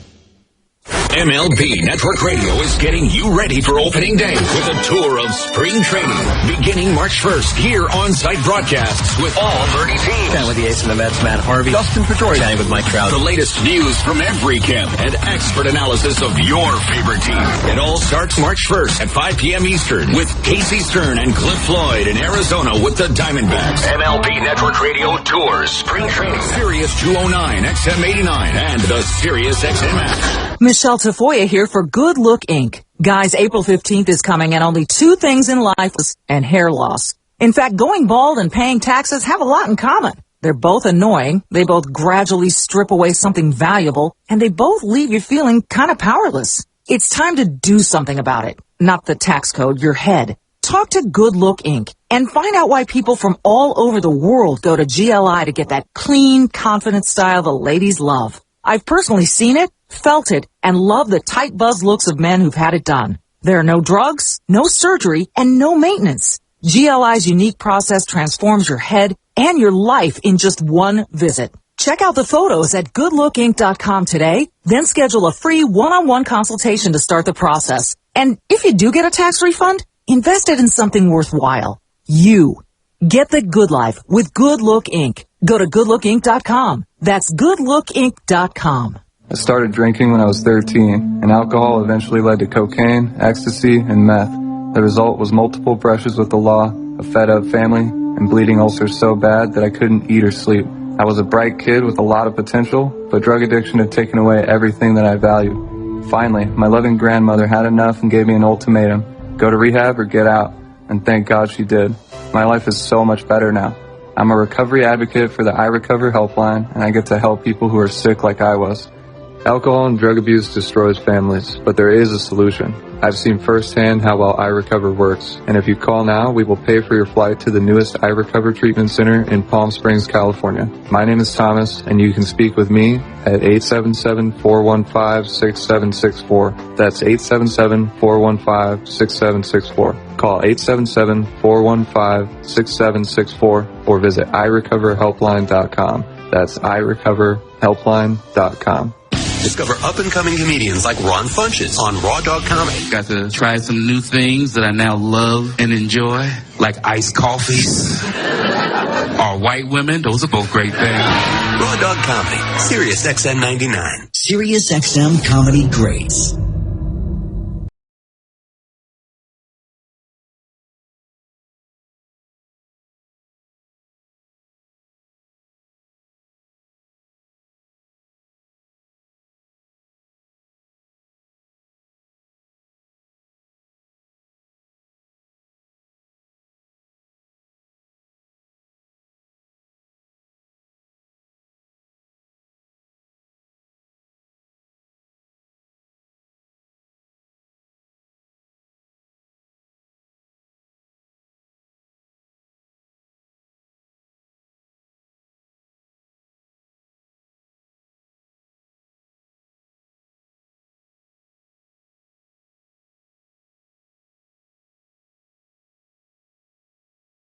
MLB Network Radio is getting you ready for opening day with a tour of spring training beginning March 1st here on-site broadcasts with all 30 teams. Chatting with the ace of the Mets, Matt Harvey. Dustin Pedroia. Chatting with Mike Trout. The latest news from every camp and expert analysis of your favorite team. It all starts March 1st at 5 p.m. Eastern with Casey Stern and Cliff Floyd in Arizona with the Diamondbacks. MLB Network Radio tours spring training. Sirius 209, XM 89, and the Sirius XM app. Michelle Tafoya here for Good Look Inc. Guys, April 15th is coming and only two things in life and hair loss. In fact, going bald and paying taxes have a lot in common. They're both annoying, they both gradually strip away something valuable, and they both leave you feeling kind of powerless. It's time to do something about it. Not the tax code, your head. Talk to Good Look Inc. and find out why people from all over the world go to GLI to get that clean, confident style the ladies love. I've personally seen it, felt it, and love the tight buzz looks of men who've had it done. There are no drugs, no surgery, and no maintenance. GLI's unique process transforms your head and your life in just one visit. Check out the photos at goodlookinc.com today, then schedule a free one-on-one consultation to start the process. And if you do get a tax refund, invest it in something worthwhile. You. Get the good life with Good Look Inc. Go to goodlookinc.com. That's goodlookinc.com. I started drinking when I was 13, and alcohol eventually led to cocaine, ecstasy, and meth. The result was multiple brushes with the law, a fed-up family, and bleeding ulcers so bad that I couldn't eat or sleep. I was a bright kid with a lot of potential, but drug addiction had taken away everything that I valued. Finally, my loving grandmother had enough and gave me an ultimatum: go to rehab or get out. And thank God she did. My life is so much better now. I'm a recovery advocate for the I Recover helpline, and I get to help people who are sick like I was. Alcohol and drug abuse destroys families, but there is a solution. I've seen firsthand how well I Recover works, and if you call now, we will pay for your flight to the newest I Recover treatment center in Palm Springs, California. My name is Thomas, and you can speak with me at 877-415-6764. That's 877-415-6764. Call 877-415-6764 or visit irecoverhelpline.com. That's irecoverhelpline.com. Discover up-and-coming comedians like Ron Funches on Raw Dog Comedy. Got to try some new things that I now love and enjoy, like iced coffees or white women. Those are both great things. Raw Dog Comedy, Sirius XM 99. Sirius XM Comedy Greats.